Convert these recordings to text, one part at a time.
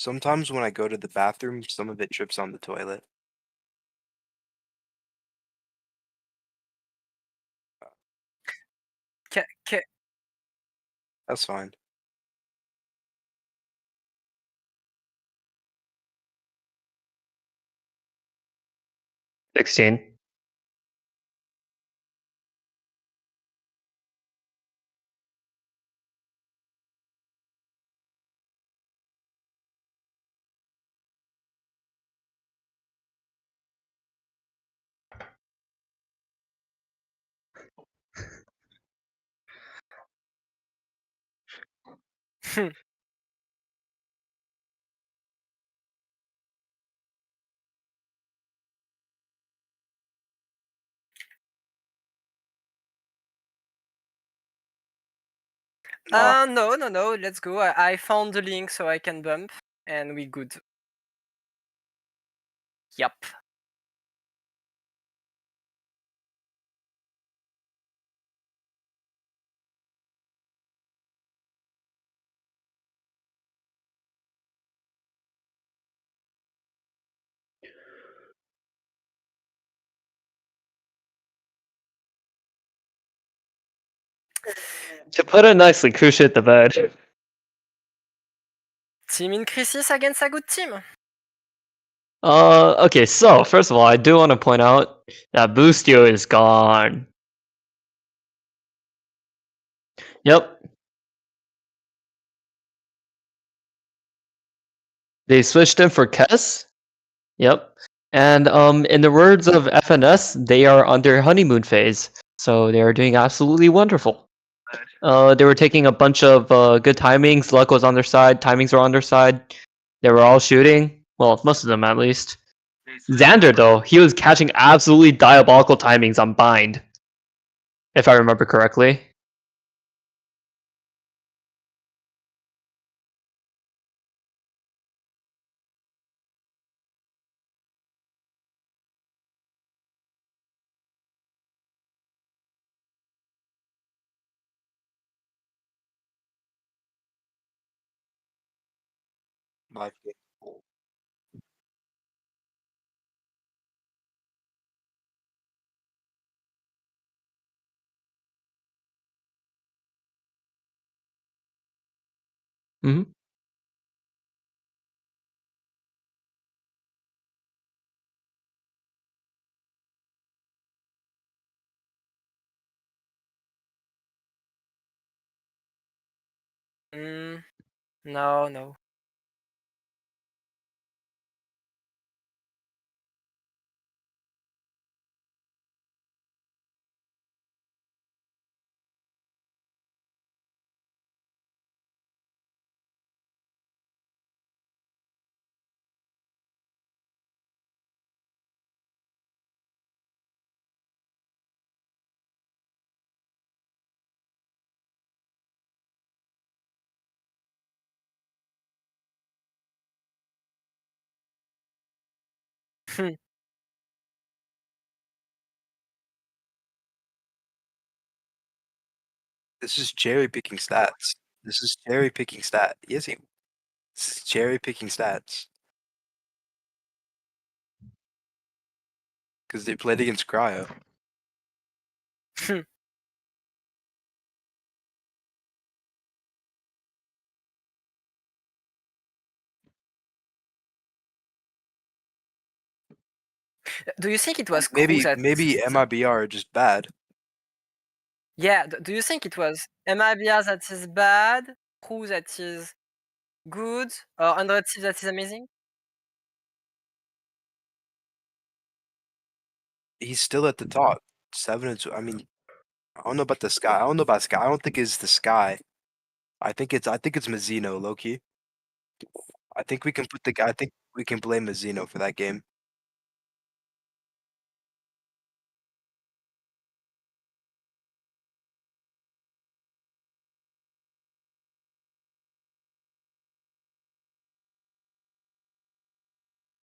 Sometimes when I go to the bathroom, some of it trips on the toilet. Ca- That's fine. $16. Nah, no. Let's go. I found the link so I can bump, and we good. Yup. To put it nicely, Krush hit the bed. Team in crisis against a good team. Okay, so first of all, I do want to point out that Boostio is gone. Yep. They switched him for Kess. Yep. And in the words of FNS, they are under honeymoon phase. So they are doing absolutely wonderful. They were taking a bunch of good timings. Luck was on their side. Timings were on their side. They were all shooting. Well, most of them at least. Xander, though, he was catching absolutely diabolical timings on bind. If I remember correctly. live game. Hmm. No. This is cherry picking stats. This is cherry picking stat. Yes, this is cherry picking stats. Because they played against Cryo. Do you think it was Maybe Cruz at MIBR are just bad. Yeah, do you think it was MIBR that is bad, Cruz that is good, or 100 Thieves that is amazing? He's still at the top. 7-2. I mean, I don't know about the sky. I don't know about sky. I don't think it's the sky. I think it's Mazzino, low key. I think we can put the guy. I think we can blame Mazzino for that game.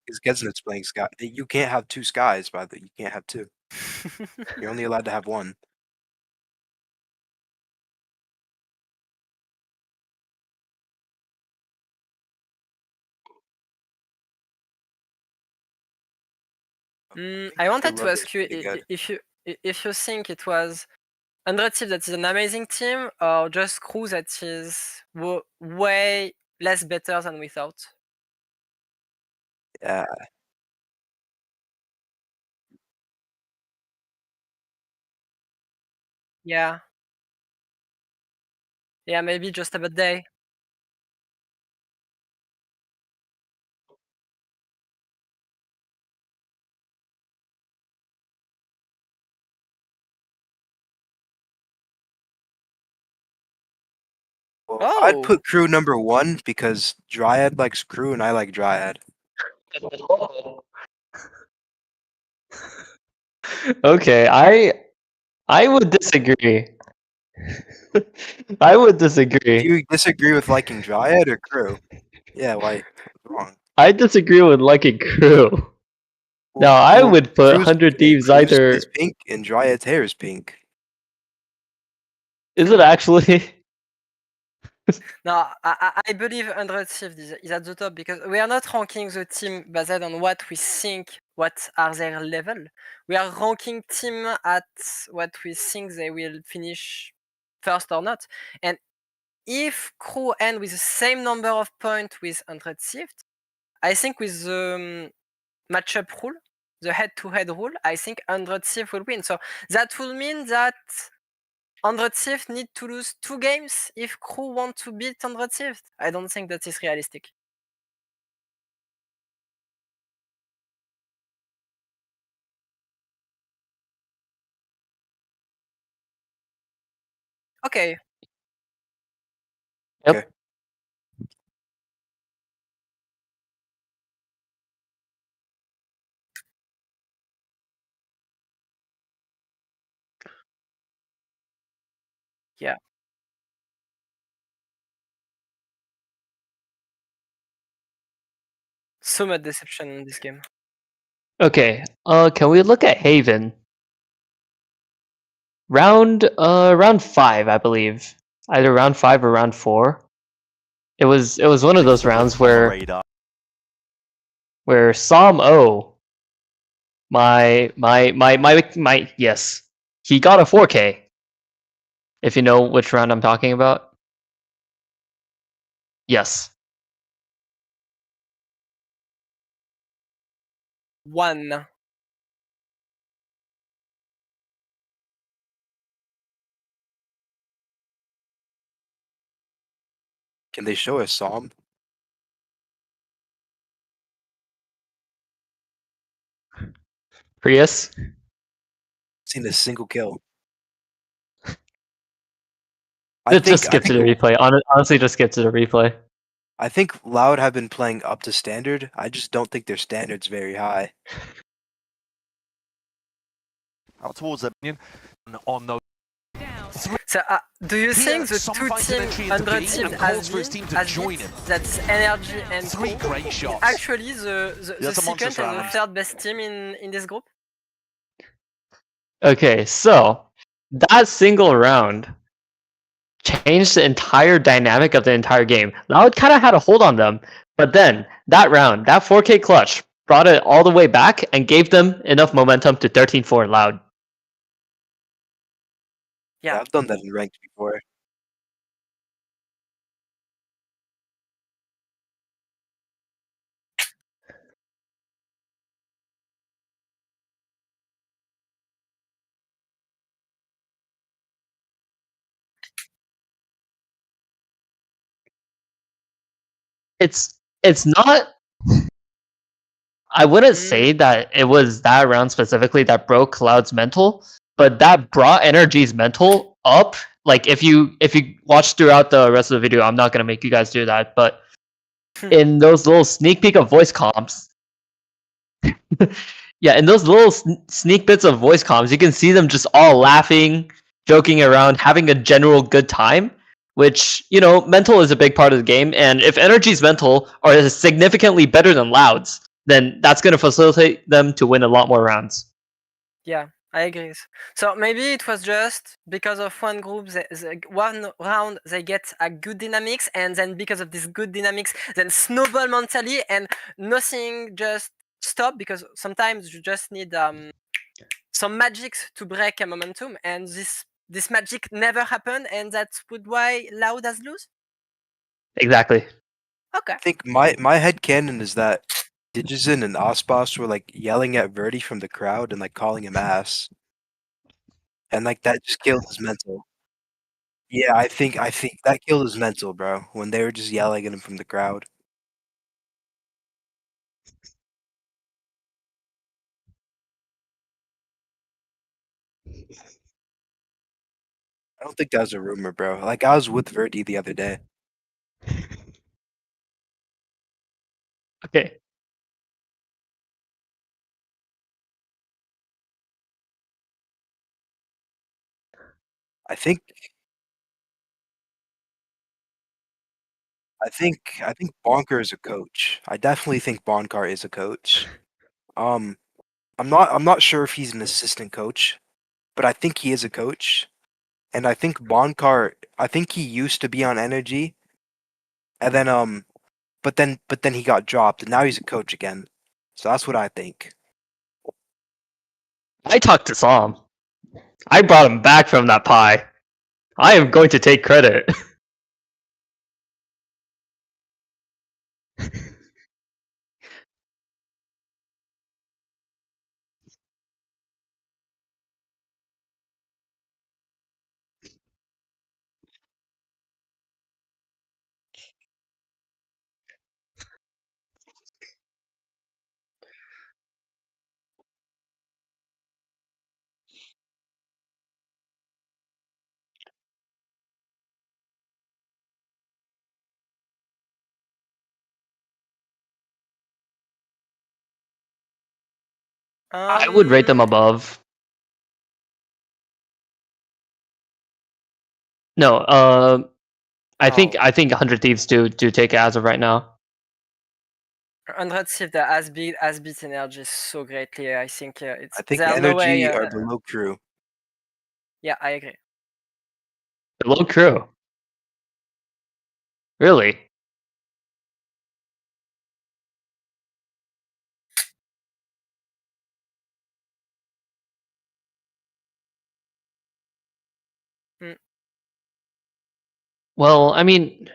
Because Gesnit's playing sky. You can't have two skies, by the. You can't have two. You're only allowed to have one. I wanted to love ask is you pretty good. if you think it was 100 Thieves that is an amazing team or just Crew that is way less better than we thought. Yeah. Yeah. Yeah, maybe just a bad day. Well, I'd Oh! put Crew number 1 because Dryad likes Crew and I like Dryad. Okay, I would disagree. I would Do disagree. you disagree with liking Dryad or Crew? Yeah, why? What's wrong? I disagree with liking Crew. Now, Well, I would put Crew's 100 hey, Thieves Crew's skin is either. pink and Dryad's hair is pink. Is it actually? No, I believe 100 Thieves is at the top because we are not ranking the team based on what we think, what are their level. We are ranking team at what we think they will finish first or not. And if Crew end with the same number of points with 100 Thieves, I think with the matchup rule, the head-to-head rule, I think 100 Thieves will win. So that will mean that 100 Thieves need to lose 2 games if Crew want to beat 100 Thieves. I don't think that is realistic. Okay. Yep. Okay. Yeah. So much deception in this game. Okay. Can we look at Haven? Round 5, I believe. Either round 5 or round 4. It was one of those rounds where Psalm O, my yes, he got a 4K. If you know which round I'm talking about. Yes. 1. Can they show a Psalm? Prius. Seen a single kill. Just skip to the replay. Honestly, just skip to the replay. I think Loud have been playing up to standard. I just don't think their standard's very high. Out towards their on those. So, do you Here, think the some two finds an team entry into 100 B Thieves and calls for his team to has join beat him. that's Energy and Three Crew great shots. actually the That's a monstrous second and the round. third best team in this group? Okay, so that single round changed the entire dynamic of the entire game. Loud kind of had a hold on them, but then that round, that 4K clutch, brought it all the way back and gave them enough momentum to 13-4 Loud. Yeah. I've done that in ranked before. It's not. I wouldn't say that it was that round specifically that broke Cloud's mental, but that brought Energy's mental up. Like if you watch throughout the rest of the video, I'm not gonna make you guys do that, but in those little sneak peek of voice comms, yeah, in those little sneak bits of voice comms, you can see them just all laughing, joking around, having a general good time. Which, you know, mental is a big part of the game, and if Energy's mental are significantly better than Loud's, then that's going to facilitate them to win a lot more rounds. Yeah, I agree. So maybe it was just because of one group, one round they get a good dynamics, and then because of this good dynamics, then snowball mentally, and nothing just stop because sometimes you just need some magics to break a momentum, and this magic never happened, and that's why Loud has lose. Exactly. Okay. I think my headcanon is that Digizen and Osboss were like yelling at Verdi from the crowd and like calling him ass. And like that just killed his mental. Yeah, I think that killed his mental, bro, when they were just yelling at him from the crowd. I don't think that was a rumor, bro. Like I was with Verdi the other day. Okay. I think I think Bonker is a coach. I definitely think Bonkar is a coach. Um, I'm not sure if he's an assistant coach, but I think he is a coach. And I think Bonkar, I think he used to be on Energy, and then but then he got dropped, and now he's a coach again. So that's what I think. I talked to Sam. I brought him back from that pie. I am going to take credit. I would rate them above. No, I think Oh. 100 Thieves do take it as of right now. 100 Thieves that has beat Energy so greatly. I think it's I think there's no way. Energy are below Crew. Yeah, I agree. Below Crew. Really? Hmm. Well, I mean,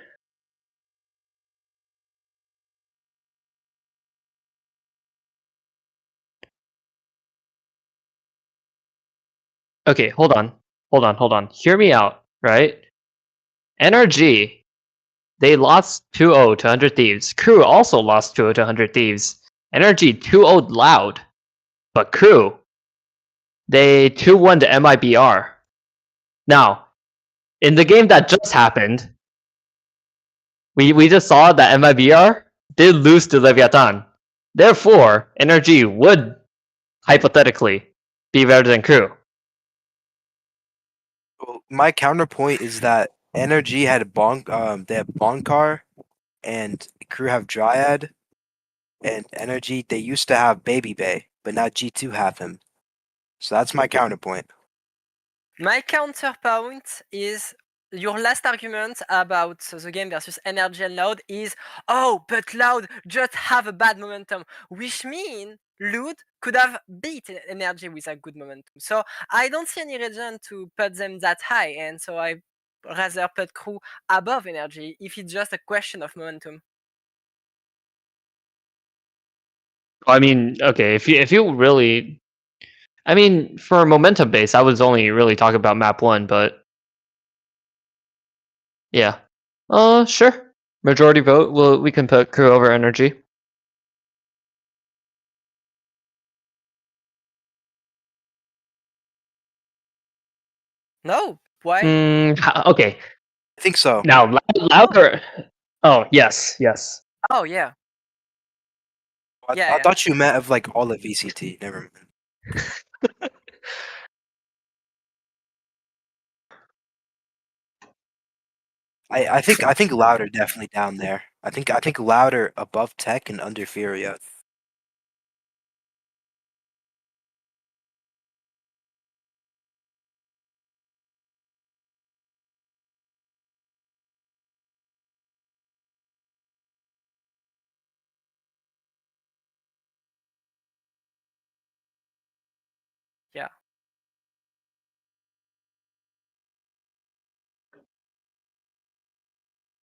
okay, hold on. Hear me out, right? NRG, they lost 2-0 to 100 Thieves. Crew also lost 2-0 to 100 Thieves. NRG 2-0 Loud, but Crew, they 2-1 to MIBR. Now, in the game that just happened, we just saw that MIBR did lose to Leviathan. Therefore, NRG would hypothetically be better than Crew. Well, my counterpoint is that Energy had they have Bonkar, and Crew have Dryad, and Energy they used to have Baby Bay, but now G2 have him. So that's my counterpoint. My counterpoint is your last argument about the game versus Energy and Loud is, oh, but Loud just have a bad momentum, which means Loud could have beat Energy with a good momentum. So I don't see any reason to put them that high, and so I rather put Crew above Energy if it's just a question of momentum. I mean, okay, if you really, I mean, for momentum base, I was only really talking about map 1, but yeah. Sure. Majority vote. Well, we can put Crew over Energy. No, why? Okay. I think so. Now, louder. Oh, yes. Oh yeah. I Yeah. thought you meant of like all of VCT. Never mind. I think Louder definitely down there. I think Louder above Tech and under Furia. Yeah.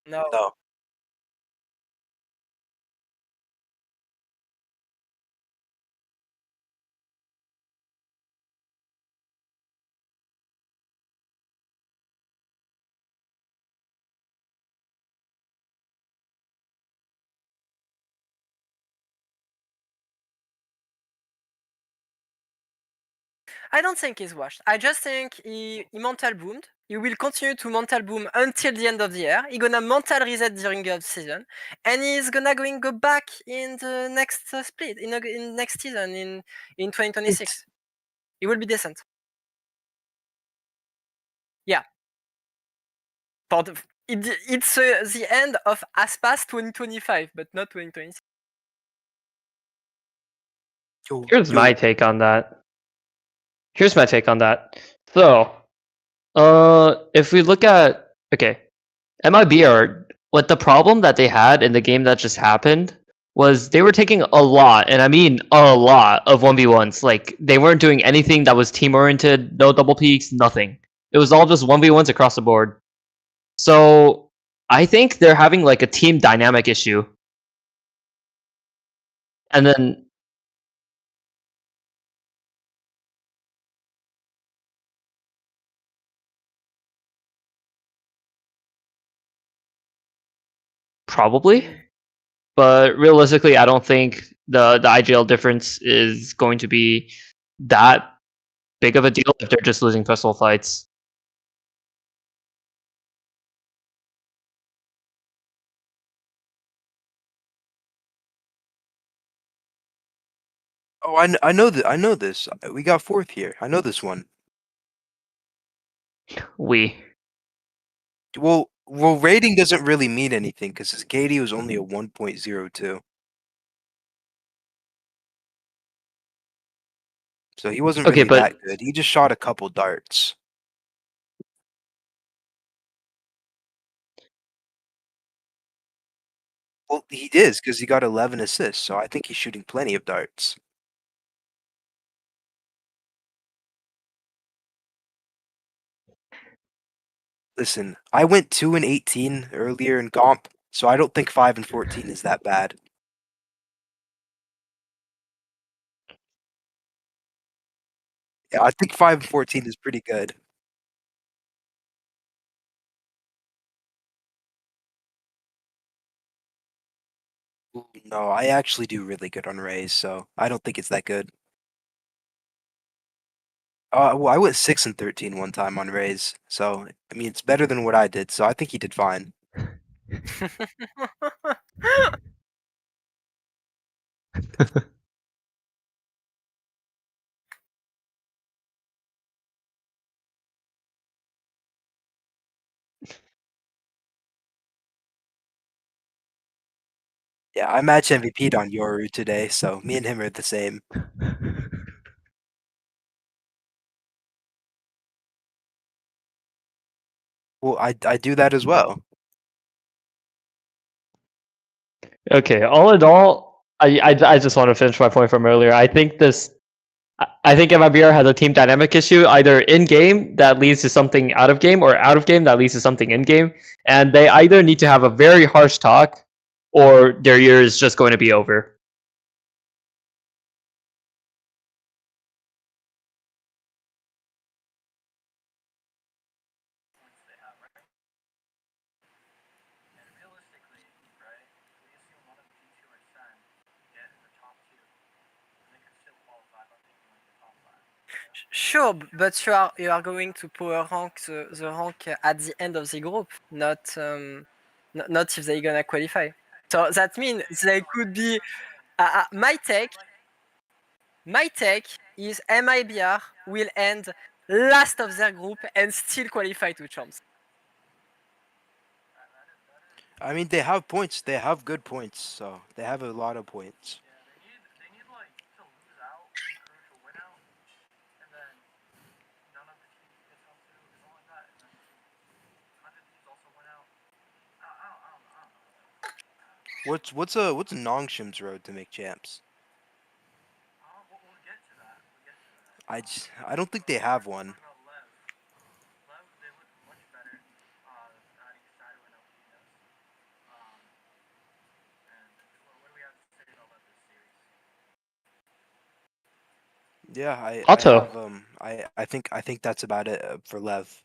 No. No. I don't think he's washed. I just think he mental boomed. He will continue to mental boom until the end of the year. He gonna mental reset during the off season, and he's gonna go back in the next split in next season in 2026. He will be decent. Yeah. For it's the end of Aspas 2025, but not 2026. Here's my take on that. So, if we look at MIBR, what the problem that they had in the game that just happened was they were taking a lot, and I mean a lot of 1v1s. Like they weren't doing anything that was team oriented, no double peaks, nothing. It was all just 1v1s across the board. So I think they're having like a team dynamic issue. And then probably, but realistically, I don't think the IGL difference is going to be that big of a deal if they're just losing pistol fights. Oh, I know that. I know this. We got fourth here. I know this one. Well, rating doesn't really mean anything because his KD was only a 1.02. So he wasn't Okay, really but that good. He just shot a couple darts. Well, he is because he got 11 assists, so I think he's shooting plenty of darts. Listen, I went 2-18 earlier in comp, so I don't think 5-14 is that bad. Yeah, I think 5-14 is pretty good. Ooh, no, I actually do really good on Rays, so I don't think it's that good. Well, I went 6-13 one time on Rays, so I mean it's better than what I did, so I think he did fine. Yeah, I match MVP'd on Yoru today, so me and him are the same. Well, I do that as well. okay, all in all, I just want to finish my point from earlier. I think MIBR has a team dynamic issue, either in game that leads to something out of game, or out of game that leads to something in game, and they either need to have a very harsh talk, or their year is just going to be over. Sure, but you are going to power rank the rank at the end of the group, not not if they're gonna qualify. So that means they could be. My take is MIBR will end last of their group and still qualify to champs. I mean, they have points. They have good points, so they have a lot of points. What's Nongshim's road to make champs? I don't think they have one. Yeah, I Otto. have I think that's about it for Lev.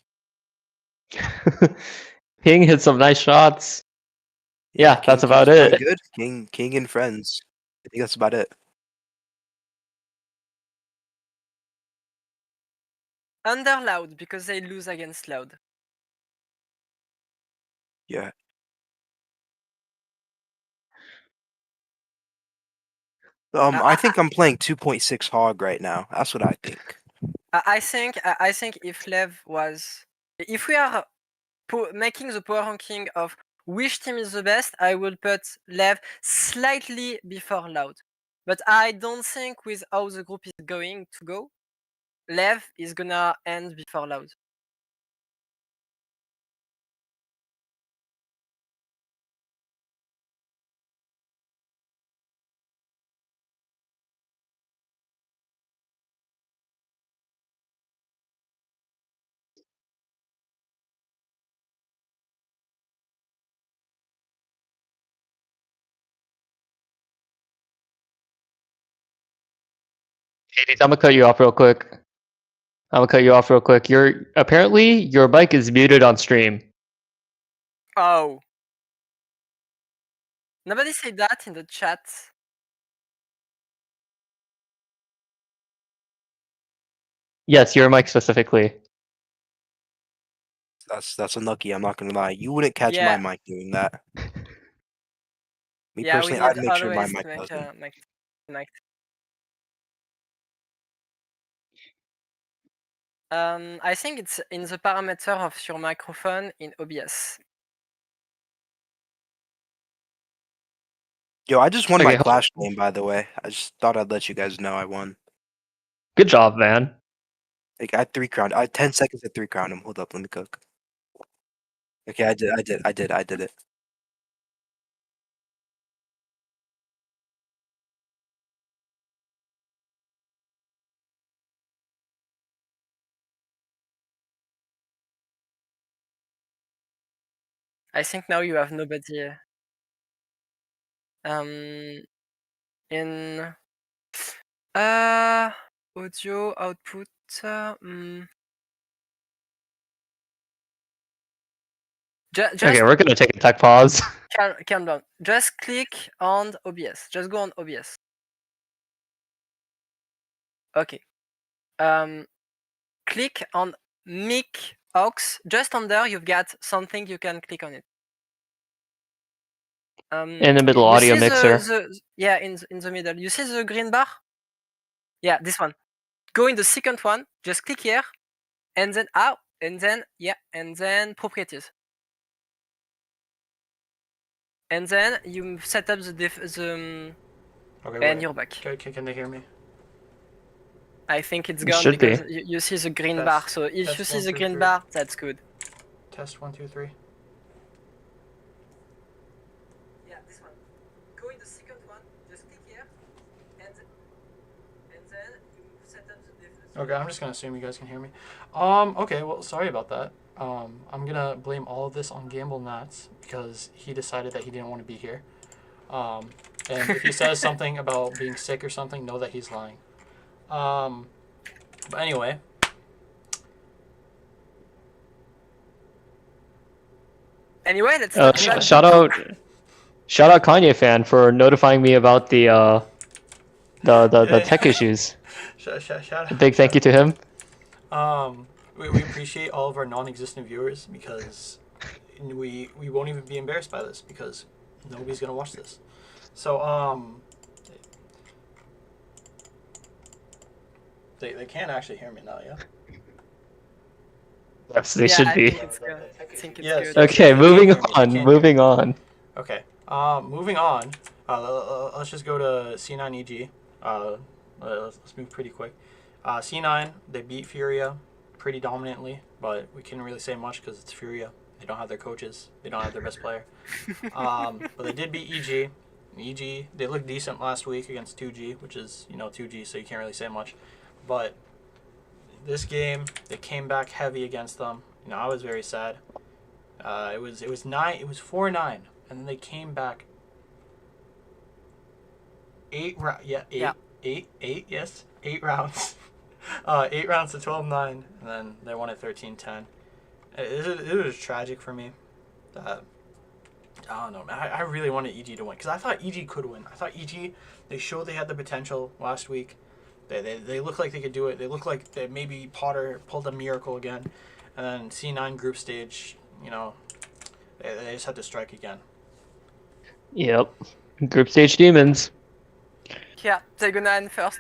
Ping hit some nice shots. Yeah, that's King's about playing it. good. King and friends. I think that's about it. Under Loud because they lose against Loud. Yeah. I think I'm playing 2.6 hog right now. That's what I think. I think if Lev was, if we are making the power ranking of which team is the best, I will put Lev slightly before Loud. But I don't think with how the group is going to go, Lev is gonna end before Loud. Hades, I'm gonna cut you off real quick. Apparently your mic is muted on stream. Oh. Nobody said that in the chat. Yes, your mic specifically. That's unlucky. I'm not gonna lie. You wouldn't catch my Yeah. mic doing that. Me Yeah, we personally, need I'd make sure my always mic to make doesn't. mic. I think it's in the parameter of your microphone in OBS. Yo, I just won Okay, my hold Clash game, by the way. I just thought I'd let you guys know I won. Good job, man. Like I had 3 crown. I had 10 seconds to 3 crown him. Hold up, let me cook. Okay, I did it. I think now you have nobody. In audio output. Just Okay, we're gonna take a tech pause. calm down. Just click on OBS. Just go on OBS. Okay. Click on mic aux. Just under, you've got something you can click on it. In the middle, you audio see mixer. Yeah, in the middle. You see the green bar? Yeah, this one. Go in the second one. Just click here, and then out, and then properties. And then you set up the Okay, and you're back. Can they hear me? I think it's It gone should because be. you see the green Test- bar. So if test you see 1, the 2, green 3. bar, that's good. Test 1, 2, 3. Yeah, this one. Go in the second one. Just click here, and then you set up the. Okay, I'm just gonna assume you guys can hear me. Okay, well, sorry about that. I'm gonna blame all of this on Gamble Nats because he decided that he didn't want to be here. And if he says something about being sick or something, know that he's lying. But anyway. Anyway, let's Shout out Kanye fan for notifying me about the tech issues. Shout A big thank you to him. We appreciate all of our non-existent viewers because we won't even be embarrassed by this because nobody's gonna watch this. So they can't actually hear me now, yeah. Yes, they should I be. think it's good. I think it's Yes. good. Okay, You moving can't hear me, you on. can't Moving on. Okay. Moving on. Let's just go to C9 EG. Let's move pretty quick. C9 they beat Furia pretty dominantly, but we couldn't really say much because it's Furia. They don't have their coaches. They don't have their best player. But they did beat EG. EG they looked decent last week against 2G, which is 2G, so you can't really say much. But this game, they came back heavy against them. You know, I was very sad. It was 4-9, and then they came back 8 rounds. 8 rounds to 12-9, and then they won at 13-10. It was tragic for me. I don't know, man. I really wanted EG to win because I thought EG could win. I thought EG, they showed they had the potential last week. They looked like they could do it. They looked like that maybe Potter pulled a miracle again. And then C9 group stage, you know, they just had to strike again. Yep. Group stage demons. Yeah, they're gonna end first.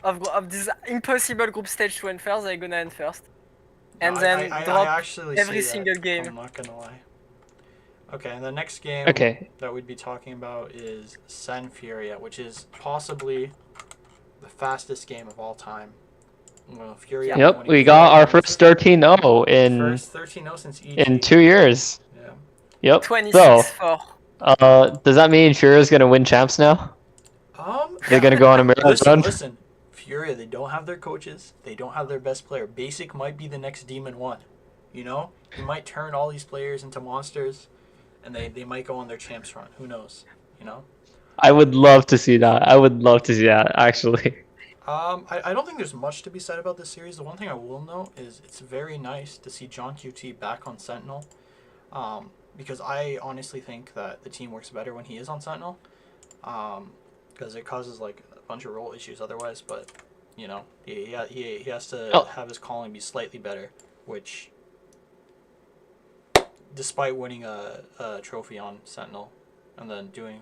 Of this impossible group stage to end first, they're gonna end first. And then I drop actually every say single that, game. I'm not gonna lie. Okay, and the next game Okay. that we'd be talking about is Sen Furia, which is possibly the fastest game of all time. Well, Furia Yep, winning we 4 got our games. first 13-0 First 13-0 since EG. in 2 years. Yeah. Yep. 26 So, for. does that mean Furia's gonna win champs now? They're gonna go on a marathon. Listen. Furia, they don't have their coaches. They don't have their best player. Basic might be the next Demon 1. You know? He might turn all these players into monsters, and they might go on their champs run. Who knows? You know? I would love to see that. I would love to see that, actually. I don't think there's much to be said about this series. The one thing I will note is it's very nice to see John QT back on Sentinel. Because I honestly think that the team works better when he is on Sentinel. Because it causes like a bunch of role issues otherwise. But you know, he has to have his calling be slightly better, which, despite winning a trophy on Sentinel, and then doing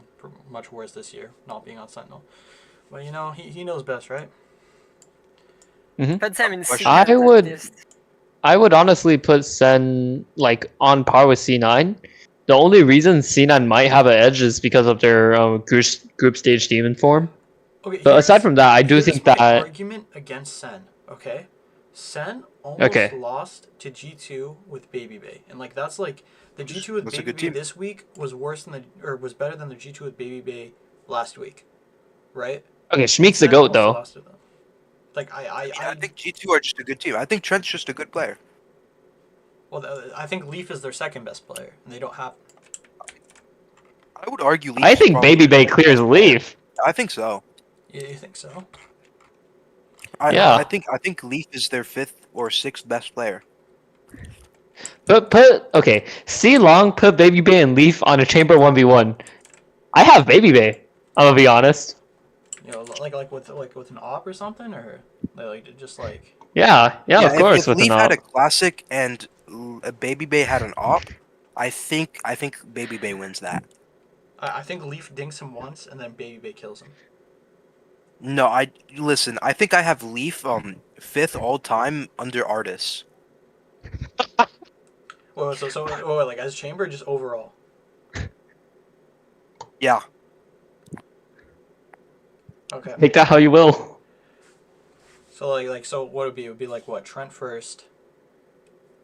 much worse this year, not being on Sentinel. But you know, he knows best, right? Put them in Question. secret at least. I would honestly put Sen like on par with C9. The only reason C9 might have an edge is because of their group stage demon form. Okay, But aside from that, I do think my that argument against Sen. Okay, Sen almost lost to G2 with Baby Bay, and like that's like the G2 with That's a Baby good Bay team. this week was worse than was better than the G2 with Baby Bay last week, right? okay, Shmeek's the Sen goat almost though. lost to them. Like I think G2 are just a good team. I think Trent's just a good player. well, I think Leaf is their second best player, and they don't have. I would argue Leaf I is think probably Baby Bay the clears best player. Leaf. I think so. You think so? Yeah. I think Leaf is their 5th or 6th best player. But okay, C Long put Baby Bay and Leaf on a chamber 1v1. I have Baby Bay. I'm gonna be honest. You know, like with an op or something, or like just like. Yeah, of course. If with Leaf an had op. a classic and Baby Bay had an op, I think Baby Bay wins that. I think Leaf dinks him once, and then Baby Bay kills him. No, listen. I think I have Leaf 5th all time under Artis. Well, so like as chamber, just overall. Yeah. Okay. Take that how you will. So so what would it be? It would be like what, Trent first,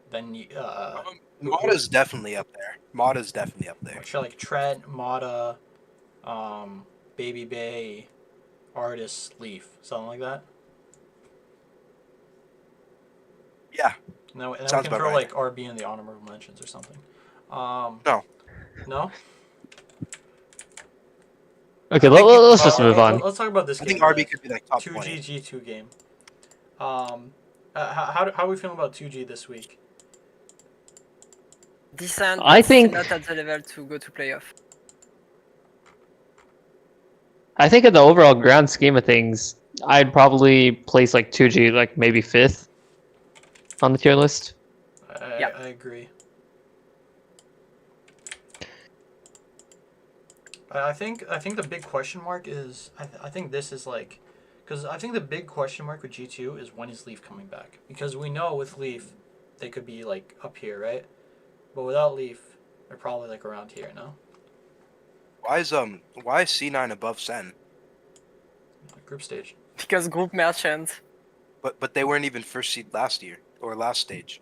then Mata's definitely up there. Mata's definitely up there. sure, like Trent, Mata, Baby Bay, Artis, Leaf, something like that. Yeah. And then we Sounds can about throw right. like RB in the honorable mentions or something. No. No. Okay, I think let's just move on. Let's talk about this I game. think RB could be like top 2G 20. G2 game. How are we feeling about 2G this week? Decent, I but think- not at the level to go to playoff. I think in the overall grand scheme of things, I'd probably place like 2G like maybe 5th on the tier list. Yeah. I agree. I think the big question mark is I think this is like, because I think the big question mark with G2 is when is Leaf coming back, because we know with Leaf they could be like up here, right? But without Leaf they're probably like around here. No, Why is C9 above Sen? group stage. Because group merchant. But they weren't even first seed last year or last stage.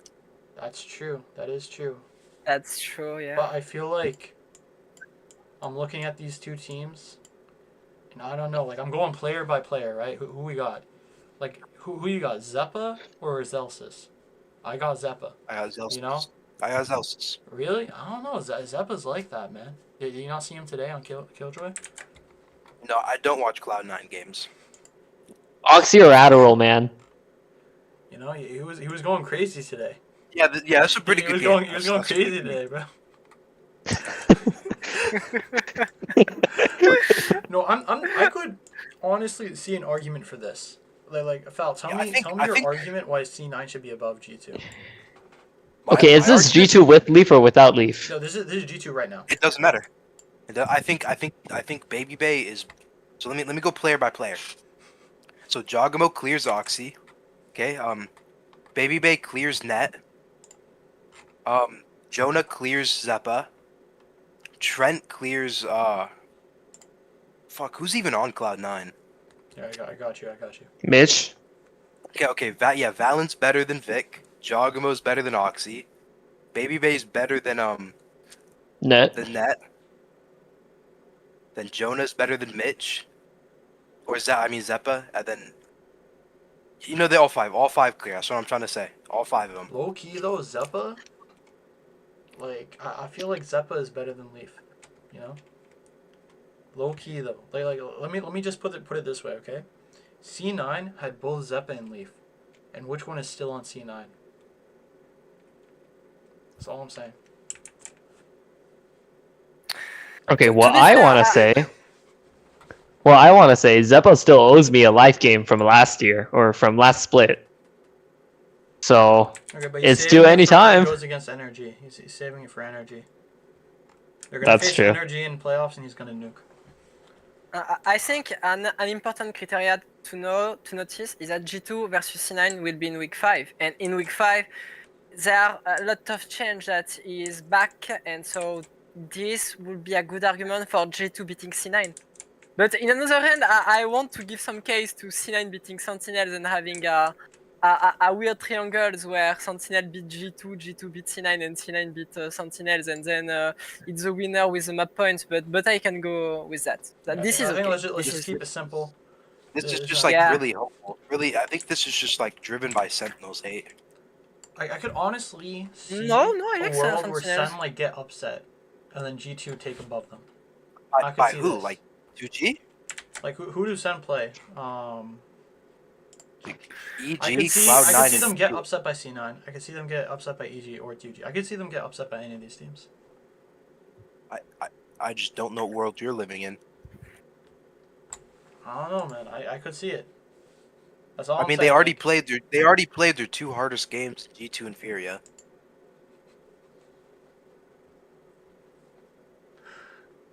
That's true. That is true. That's true, yeah. But I feel like I'm looking at these two teams, and I don't know. Like I'm going player by player, right? Who we got? Like Who you got, Zeppa or Zelsis? I got Zeppa. I got Zelsis. You know? I got Zelsis. Really? I don't know. Zeppa's like that, man. Did you not see him today on Killjoy? No, I don't watch Cloud9 games. Oxy or Adderall, man. You know, he was going crazy today. Yeah, yeah, that's a pretty good game. He was going crazy today, bro. No, I could honestly see an argument for this. Like Fal, tell me your argument why C9 should be above G2. Okay, is this argument- G2 with leaf or without leaf? No, this is G2 right now. It doesn't matter. I think Baby Bay is. So let me go player by player. So Jogamo clears Oxy. Okay. Baby Bay clears Net. Jonah clears Zeppa. Trent clears fuck, who's even on Cloud9? Yeah, I got you. Mitch? Okay, Valent's better than Vic. Jogamo's better than Oxy. Baby Bay's better than Net? Net. Then Jonah's better than Mitch. Or Zeppa, and then they're all five clear. That's what I'm trying to say. All 5 of them. Low key though, Zeppa. Like I feel like Zeppa is better than Leaf. You know. Low key though. Like let me just put it this way, okay? C9 had both Zeppa and Leaf, and which one is still on C9? That's all I'm saying. Okay, To what be I fair, want to say, Zeppo still owes me a life game from last year, or from last split. So, Okay, but it's due any time. He goes against energy. He's saving it for energy. They're gonna That's face true. energy in playoffs, and he's gonna nuke. I think an important criteria to notice is that G2 versus C9 will be in week 5, and in week 5 there are a lot of change that is back, and so this would be a good argument for G2 beating C9. But in another hand, I want to give some case to C9 beating Sentinels and having a weird triangles where Sentinel beat G2, G2 beat C9, and C9 beat Sentinels, and then it's the winner with the map points. But I can go with that. This is I think okay. let's just keep it simple. This is It's just not- like Yeah. really hopeful. Really, I think this is just like driven by Sentinels hate. I could honestly see No, I a like world where Sentinels. Sen like get upset, and then G2 take above them. I could By see who? this. Like 2G? Like who do Sen play? EG, I could see Cloud9, them and get upset by C9. I could see them get upset by EG or 2G. I could see them get upset by any of these teams. I just don't know what world you're living in. I don't know, man. I could see it. That's all. I mean, they already played their 2 hardest games, G2 and Furia.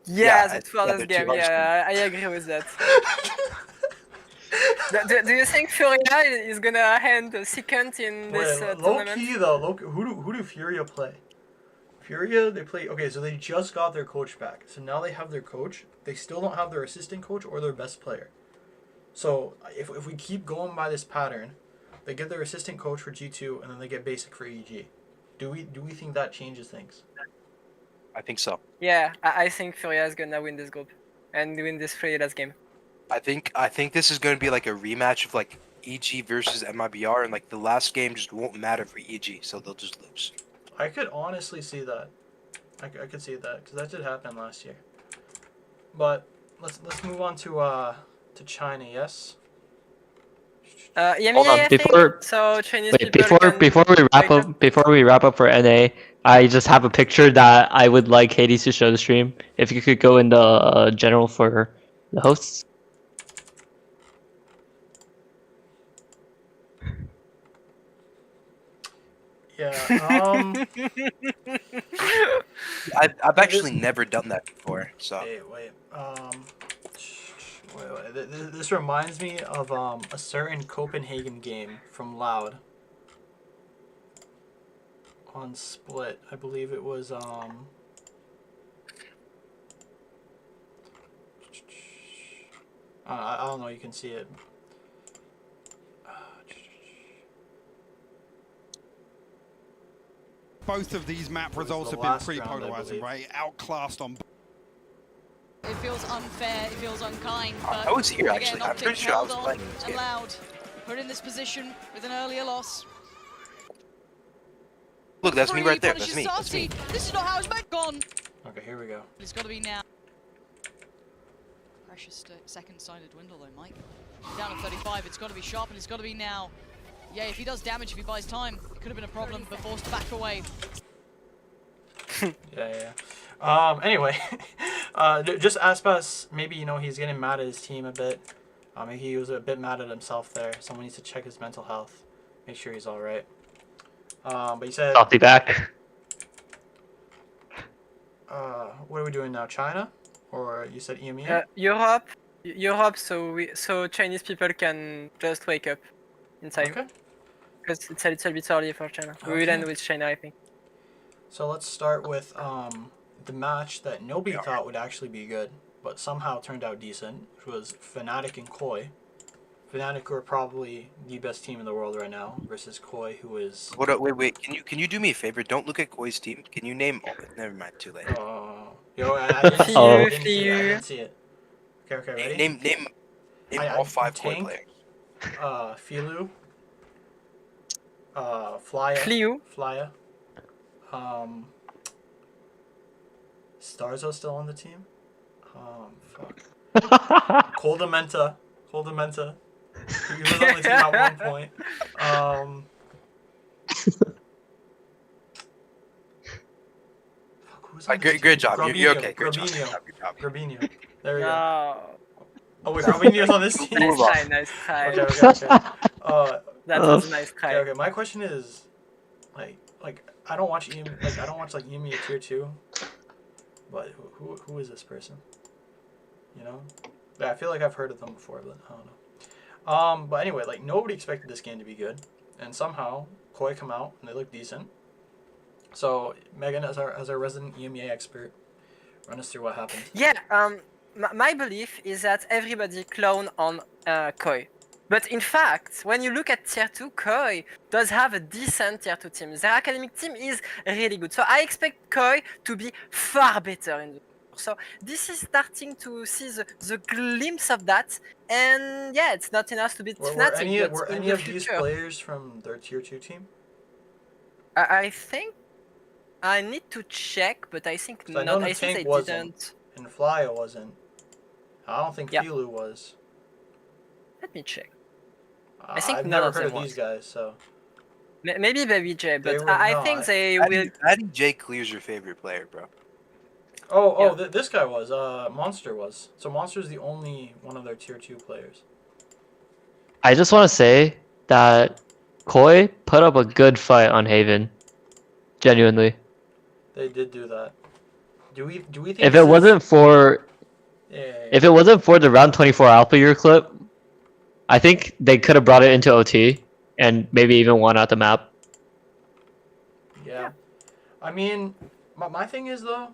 Yeah, Yeah, the first they're game. too hard to Yeah, I agree with that. do you think Furia is gonna end second in this low tournament? key though. Who do Furia play? Furia, they play. Okay, so they just got their coach back. So now they have their coach. They still don't have their assistant coach or their best player. So if we keep going by this pattern, they get their assistant coach for G2 and then they get basic for EG. Do we think that changes things? I think so. Yeah, I think Furia is gonna win this group and win this last game. I think this is going to be like a rematch of like EG versus MIBR, and like the last game just won't matter for EG, so they'll just lose. I could honestly see that. I could see that because that did happen last year. But let's move on to China. Yes. Yeah, Hold on, I think before- so. Chinese Wait, people before we wrap up for NA, I just have a picture that I would like Hades to show the stream. If you could go in the general for the hosts. Yeah. I've actually never done that before, so Wait. This reminds me of a certain Copenhagen game from Loud. On Split, I believe it was I don't know. You can see it. Both of these map Was results the have been last pretty round, I polarizing, believe. right? Outclassed on. It feels unfair, it feels unkind, but I was here we're actually. getting I'm pretty sure I was held on playing this and game. Loud put in this position with an earlier loss. Look, that's me Free right there. punishes That's me. That's me. Sarsi. This is not how it's meant gone. Okay, here we go. It's got to be now. Precious second side of dwindle though, Mike. Down to 35. It's got to be sharp and it's got to be now. Yeah, if he does damage, if he buys time, it could have been a problem, but forced to back away. Yeah. Anyway, just Aspas, maybe, you know, he's getting mad at his team a bit. Maybe he was a bit mad at himself there. Someone needs to check his mental health. Make sure he's alright. But he said... Salty back. What are we doing now? China? Or you said EMEA? Europe, so Chinese people can just wake up in time. Okay. Because it's a little bit early for China. We will Okay. end with China, I think. So let's start with the match that nobody thought would actually be good, but somehow turned out decent, which was Fnatic and Koi. Fnatic, who are probably the best team in the world right now, versus Koi, who is... What up, wait. Can you do me a favor? Don't look at Koi's team. Can you name... Oh, never mind, too late. Yo, I didn't see it. Oh. I didn't see it. Okay, ready? Name all 5 Koi Tank. players. Filu. Flya. Flya. Starzo still on the team? Fuck. Coldamenta. He was on the team at one point. Fuck, who was on the Great team? job. You're okay. Great job. Grabinho. There we go. No. Oh wait, Grabinho's on this team? Nice try. Okay. That was a nice try. Okay, my question is, like I don't watch EMEA tier 2, but who is this person? You know? Yeah, I feel like I've heard of them before, but I don't know. But anyway, like nobody expected this game to be good, and somehow Koi come out and they look decent. So Megan, as our resident EMEA expert, run us through what happened. Yeah, my belief is that everybody clown on Koi. But in fact, when you look at tier 2, Koi does have a decent tier 2 team. Their academic team is really good. So I expect Koi to be far better in the so this is starting to see the glimpse of that. And yeah, it's not enough to beat Fnatic. Were any of these players from their tier 2 team? I think I need to check, but I think not. I think they didn't. And Flya wasn't. I don't think Filu was. Let me check. I think I've none never of heard them of these guys, so. Maybe Baby J, but I think they will. Addy J clears your favorite player, bro. This guy was. Monster was. So Monster's the only one of their tier 2 players. I just want to say that Koi put up a good fight on Haven. Genuinely. They did do that. Do we think if it wasn't for if it wasn't for the round 24 Alpha Year clip, I think they could have brought it into OT and maybe even won out the map. Yeah. I mean, my thing is though,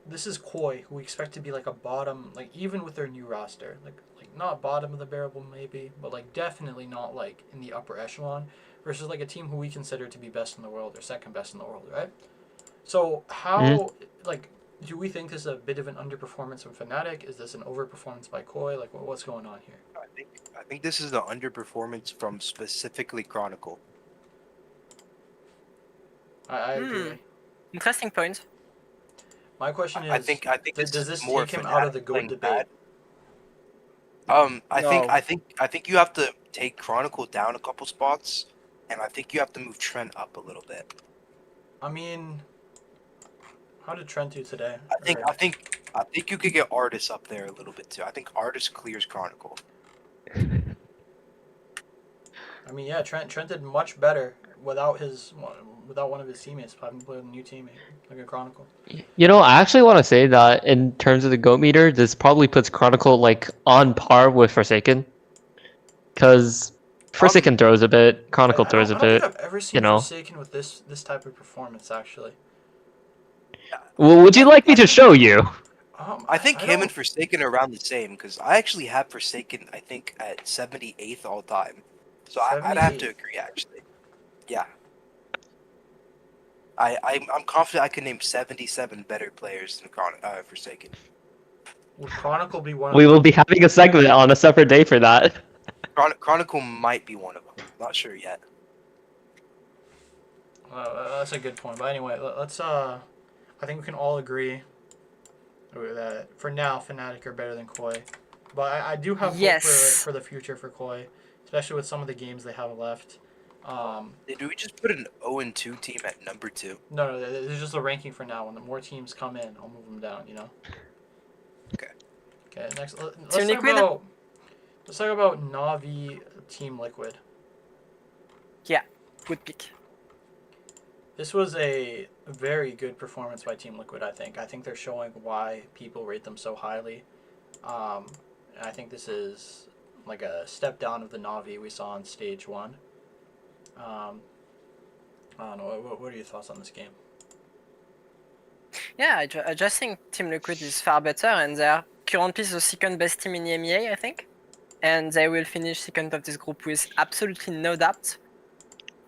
this is Koi, who we expect to be like a bottom, like even with their new roster, like not bottom of the barrel maybe, but like definitely not like in the upper echelon, versus like a team who we consider to be best in the world or second best in the world, right? So how like do we think this is a bit of an underperformance from Fnatic? Is this an overperformance by Koi? Like what's going on here? I think this is the underperformance from specifically Chronicle. I agree. Interesting point. My question is, I think does this more take him out of the GOAT debate? I think you have to take Chronicle down a couple spots, and I think you have to move Trent up a little bit. I mean, how did Trent do today? I think you could get Artis up there a little bit too. I think Artis clears Chronicle. I mean, yeah, Trent did much better without one of his teammates having played with a new teammate like a Chronicle. You know, I actually want to say that in terms of the GOAT meter, this probably puts Chronicle like on par with Forsaken, because Forsaken throws a bit, Chronicle throws a bit. I don't think I've ever seen Forsaken with this type of performance actually. Well, would you like me to show you? I think him and Forsaken are around the same, because I actually have Forsaken, I think, at 78th all time. So I'd have to agree, actually. Yeah. I'm confident I can name 77 better players than Forsaken. Would Chronicle be one? We will be having a segment on a separate day for that. Chronicle might be one of them. Not sure yet. That's a good point. But anyway, let's I think we can all agree that for now, Fnatic are better than Koi. But I do have hope Yes. for the future for Koi, especially with some of the games they have left. Do we just put an 0-2 team at number 2? No, this is just a ranking for now. When the more teams come in, I'll move them down. You know. Okay. Okay. Next, let's Team talk Liquid? about Na'Vi Team Liquid. Good pick. This was a very good performance by Team Liquid, I think. I think they're showing why people rate them so highly. And I think this is like a step down of the Na'Vi we saw on stage 1. I don't know, what are your thoughts on this game? Yeah, I just think Team Liquid is far better, and they are currently the second best team in the EMEA, I think. And they will finish second of this group with absolutely no doubt.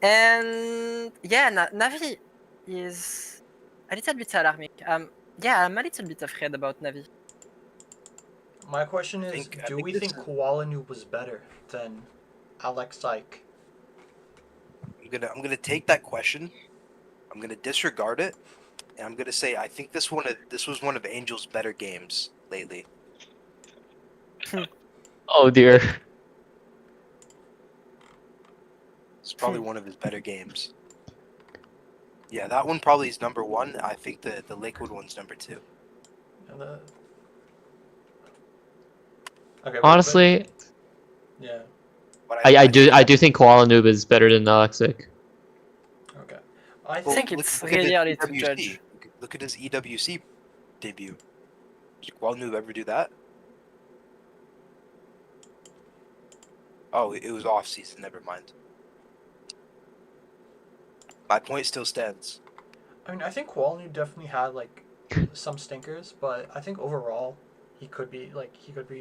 And yeah, Navi is a little bit alarming. Yeah, I'm a little bit afraid about Navi. My question is, I do think we this think is- Koalanu was better than Alex Syke? I'm gonna take that question. I'm gonna disregard it, and I'm gonna say I think this was one of Angel's better games lately. Oh dear. It's probably one of his better games. Yeah, that one probably is number 1. I think the Lakewood one's number 2. And okay, Honestly, yeah. But I do think Koala Noob is better than Noxic. Okay. I Well, think think it's look at his really early to EWC. judge. Look at his EWC debut. Did Walnu ever do that? Oh, it was off season. Never mind. My point still stands. I mean, I think Koalanu definitely had like some stinkers, but I think overall he could be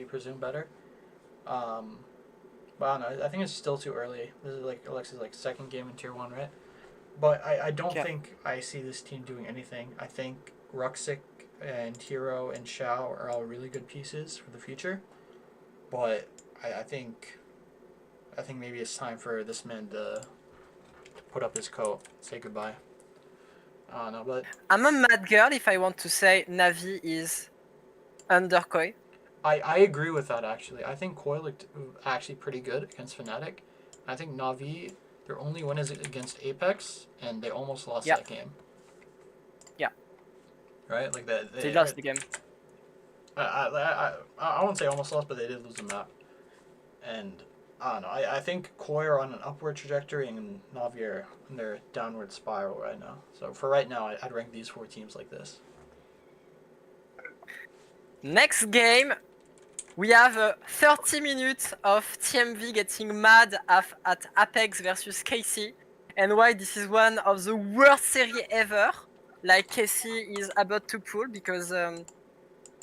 presumed better. But I don't know. I think it's still too early. This is like Alexa's like second game in Tier 1, right? But I don't Yeah. think I see this team doing anything. I think Ruxic and Hero and Shao are all really good pieces for the future. But I think maybe it's time for this man to put up his coat, say goodbye. I don't know, but I'm a mad girl if I want to say Navi is under Koi. I agree with that actually. I think Koi looked actually pretty good against Fnatic. I think Na'Vi, their only win is against Apex, and they almost lost Yeah. that game. Yeah. Right, like that. They lost the game. I won't say almost lost, but they did lose the map. And I don't know. I think Koi are on an upward trajectory, and Na'Vi are in their downward spiral right now. So for right now, I'd rank these 4 teams like this. Next game, we have 30 minutes of TMV getting mad at Apex versus KC, and why this is one of the worst series ever. Like KC is about to pull because,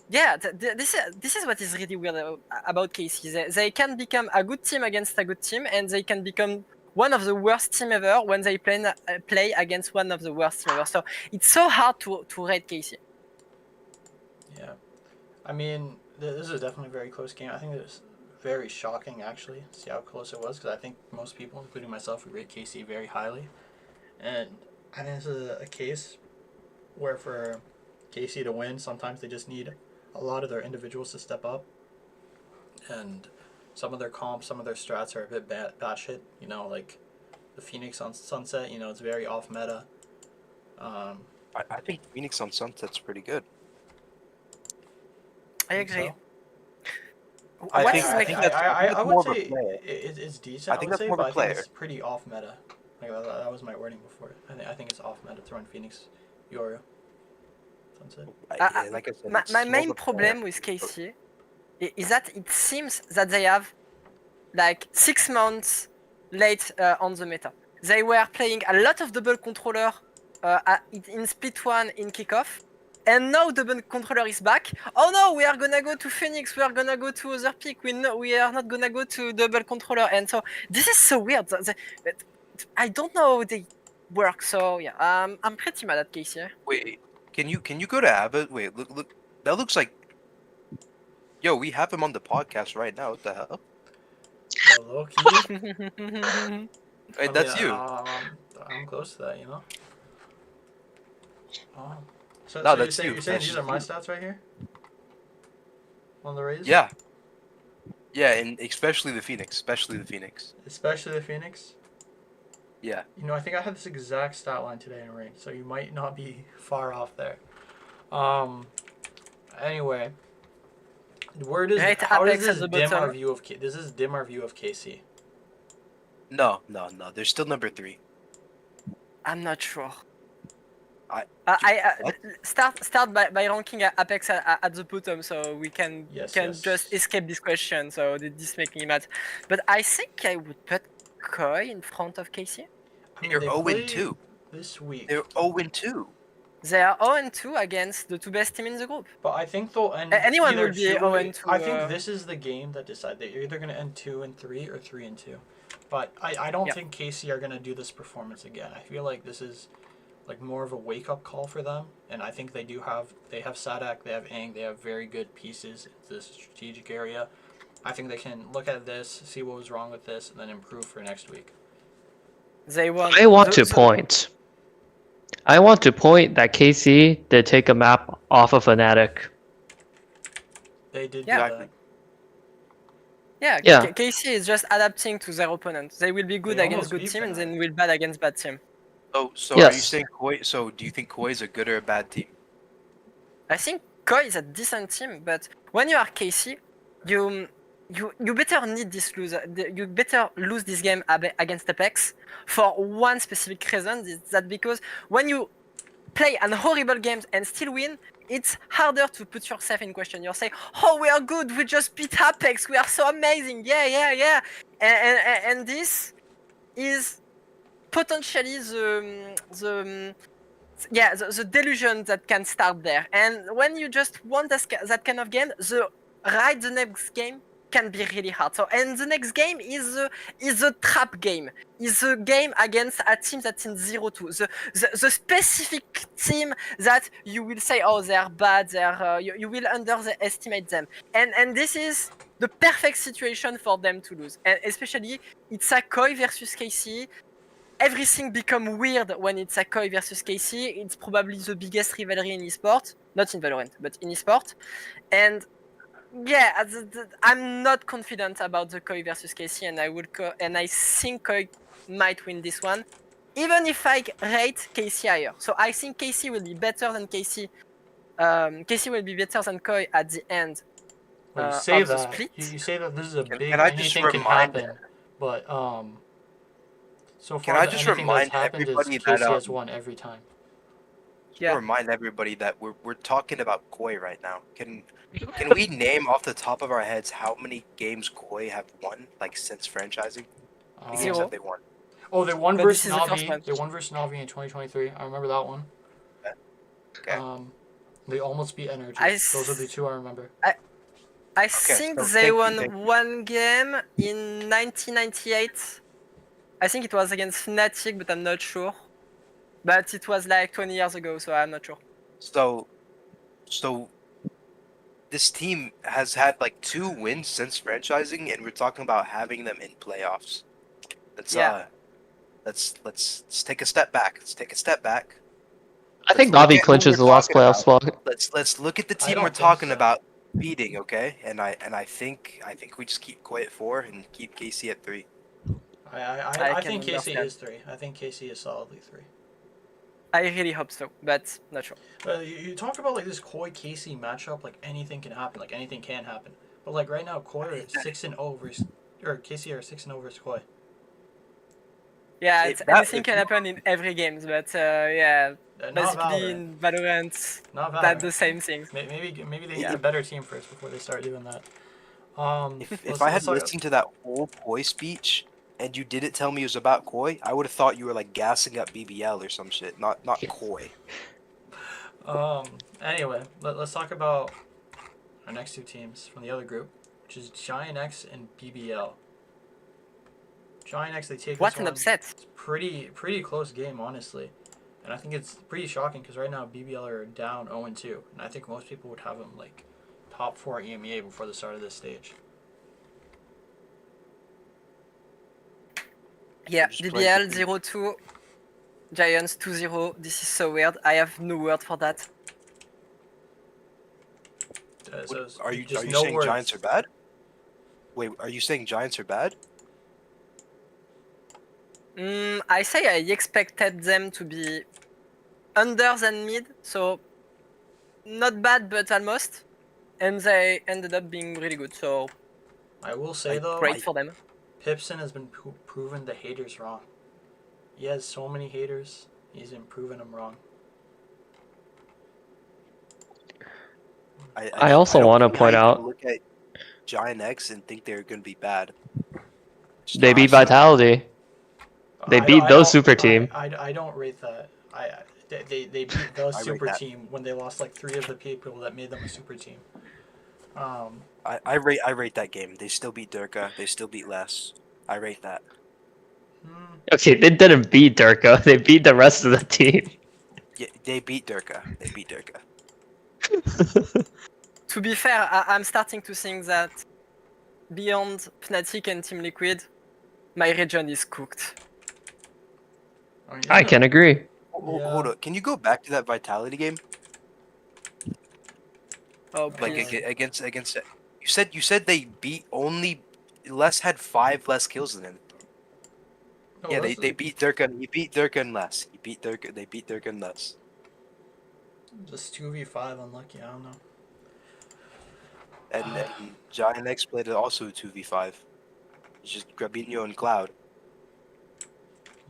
yeah, this is what is really weird about KC. They can become a good team against a good team, and they can become one of the worst team ever when they play against one of the worst team ever. So it's so hard to rate KC. Yeah. I mean, this is definitely a very close game. I think it was very shocking, actually, to see how close it was, because I think most people, including myself, would rate KC very highly. And I think this is a case where for KC to win, sometimes they just need a lot of their individuals to step up. And some of their comps, some of their strats are a bit batshit. You know, like the Phoenix on Sunset, you know, it's very off meta. I think Phoenix on Sunset's pretty good. I agree. So? I What think- is I making think that's- I more would of a say player. it's decent. I think would that's say, more of a but I think it's player. pretty off meta. Like that was my wording before. I think it's off meta to run Phoenix, Yoru, Sunset. Yeah, like I said, My it's more of main a problem player. with KC is that it seems that they have like 6 months late on the meta. They were playing a lot of double controller in split 1 in kickoff, and now double controller is back. Oh no, we are gonna go to Phoenix, we are gonna go to other pick, we are not gonna go to double controller, and so this is so weird. I don't know how they work, so yeah, I'm pretty mad at KC. Wait, can you go to Abbott? Wait, look. That looks like. Yo, we have him on the podcast right now. What the hell? low key. Wait, that's you. I'm close to that, you know. Oh. So, No, so that's you're you. saying That's these just are my you. stats right here? On the Rays? Yeah. Yeah, and especially the Phoenix. Especially the Phoenix. Especially the Phoenix. Yeah. You know, I think I had this exact stat line today in rank, so you might not be far off there. Anyway, where does Right how does Apex at this the dim our bottom. view of does this dim our view of KC? No. They're still number 3. I'm not sure. I- what? Start by ranking Apex at the bottom, so we can Yes. just escape this question. So this making me mad. But I think I would put Koi in front of KC. I mean, They're they 0 play and 2. this week. They're 0 and 2. They are 0-2 against the 2 best team in the group. But I think they'll end Anyone either will be 2 0-2, I think this is the game that decide they're either going to end 2-3 or 3-2. But I don't think KC are going to do this performance again. I feel like this is like more of a wake up call for them, and I think they have Sadak, they have Aang, they have very good pieces in this strategic area. I think they can look at this, see what was wrong with this, and then improve for next week. They won. I want to point that KC did take a map off of Fnatic. They did Yeah. do that. Yeah. KC is just adapting to their opponent. They will be good They against almost good beat team, and Fnatic. then will bad against bad team. So are you Yes. saying Koi? So do you think Koi is a good or a bad team? I think Koi is a decent team, but when you are KC, you better need this lose. You better lose this game against Apex for one specific reason. Is that because when you play an horrible game and still win, it's harder to put yourself in question. You're saying, "Oh, we are good. We just beat Apex. We are so amazing. Yeah." And this is potentially the delusion that can start there. And when you just want that kind of game, the next game can be really hard. So, and the next game is a trap game. Is a game against a team that's in 0-2. The specific team that you will say, oh, they are bad. You will underestimate them. And this is the perfect situation for them to lose. And especially it's a Koi versus KC. Everything become weird when it's a Koi versus KC. It's probably the biggest rivalry in esports, not in Valorant, but in esports. And yeah, I'm not confident about the Koi versus KC, and I think Koi might win this one, even if I rate KC higher. So I think KC will be better than KC. KC will be better than Koi at the end. Well, you say of the that. split. You say that this is a big can I just anything can remind- happen, but so Can far I just anything remind that's happened is everybody KC that, has won every time. Yeah. Remind everybody that we're talking about Koi right now. Can we name off the top of our heads how many games Koi have won, like since franchising? How many games Zero. have they won? Oh, they won But versus this is the first Navi. one. They won versus Navi in 2023. I remember that one. Okay. They almost beat Energy. Those are the two I remember. I think so they thank you, won thank you. one game in 1998. I think it was against Fnatic, but I'm not sure. But it was like 20 years ago, so I'm not sure. So this team has had like 2 wins since franchising, and we're talking about having them in playoffs. Let's take a step back. Let's take a step back. I think Let's look Navi at who clinches we're the last talking playoff about. spot. Let's look at the I team don't we're think talking so. about beating, okay? And I think we just keep Koi at 4 and keep KC at 3. I can think KC understand. is 3. I think KC is solidly 3. I really hope so, but not sure. You talk about like this Koi KC matchup, like anything can happen, like anything can happen. But like right now, Koi are 6-0 versus, or KC are 6-0 versus Koi. Yeah, anything if can you- happen in every game, but yeah, Not basically Valorant. in Valorant, Not Valorant. that's the same thing. Maybe they Yeah. need a better team first before they start doing that. If I had listened to that whole Koi speech and you didn't tell me it was about Koi, I would have thought you were like gassing up BBL or some shit, not Koi. Anyway, let's talk about our next 2 teams from the other group, which is Giant X and BBL. Giant X, they take What this an one. upset! It's pretty close game, honestly. And I think it's pretty shocking because right now BBL are down 0-2, and I think most people would have them like top 4 EMEA before the start of this stage. Yeah, Just playing BBL defense. 0-2, Giants 2-0. This is so weird. I have no word for that. So Are you just are you no saying words. Giants are bad? Wait, are you saying Giants are bad? I say I expected them to be under than mid, so not bad, but almost. And they ended up being really good, so I will say though, great for them. Pipson has been proven the haters wrong. He has so many haters. He's been proving them wrong. I also don't want to see how point you can out look at Giant X and think they're going to be bad. Just they not beat how I see it. Vitality. They beat those super team. I don't rate that. They beat the I rate super that. team when they lost like 3 of the people that made them a super team. I rate that game. They still beat Durka. They still beat Les. I rate that. Okay, they didn't beat Durka. They beat the rest of the team. Yeah, they beat Durka. They beat Durka. To be fair, I'm starting to think that beyond Fnatic and Team Liquid, my region is cooked. I can agree. Hold up. Can you go back to that Vitality game? Oh, Like please. against you said they beat only Les had 5 less kills than him. No, Yeah, this they is beat Durka. He beat Durka and Les. He beat Durka. They beat Durka and Les. just 2v5 unlucky. I don't know. And Giant X played it also 2v5. It's just Grabinho and Cloud.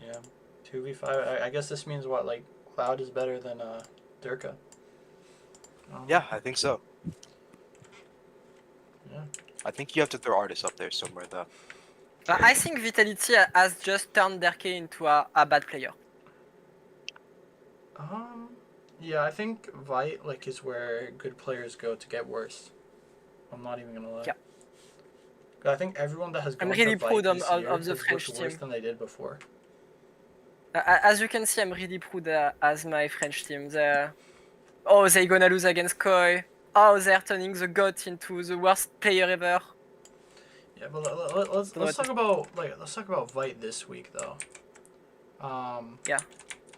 Yeah, 2v5. I guess this means what? Like Cloud is better than Durka. Yeah, I think so. Yeah. I think you have to throw Artis up there somewhere though. I think Vitality has just turned Derke into a bad player. Yeah, I think Vite like is where good players go to get worse. I'm not even gonna lie. Yeah. I think everyone that has gone I'm really to Vite proud this of year the has French looked worse team. than they did before. As you can see, I'm really proud as my French team. They're gonna lose against Koi. Oh, they're turning the GOAT into the worst player ever. Yeah, but let's talk about Vite this week though. Yeah.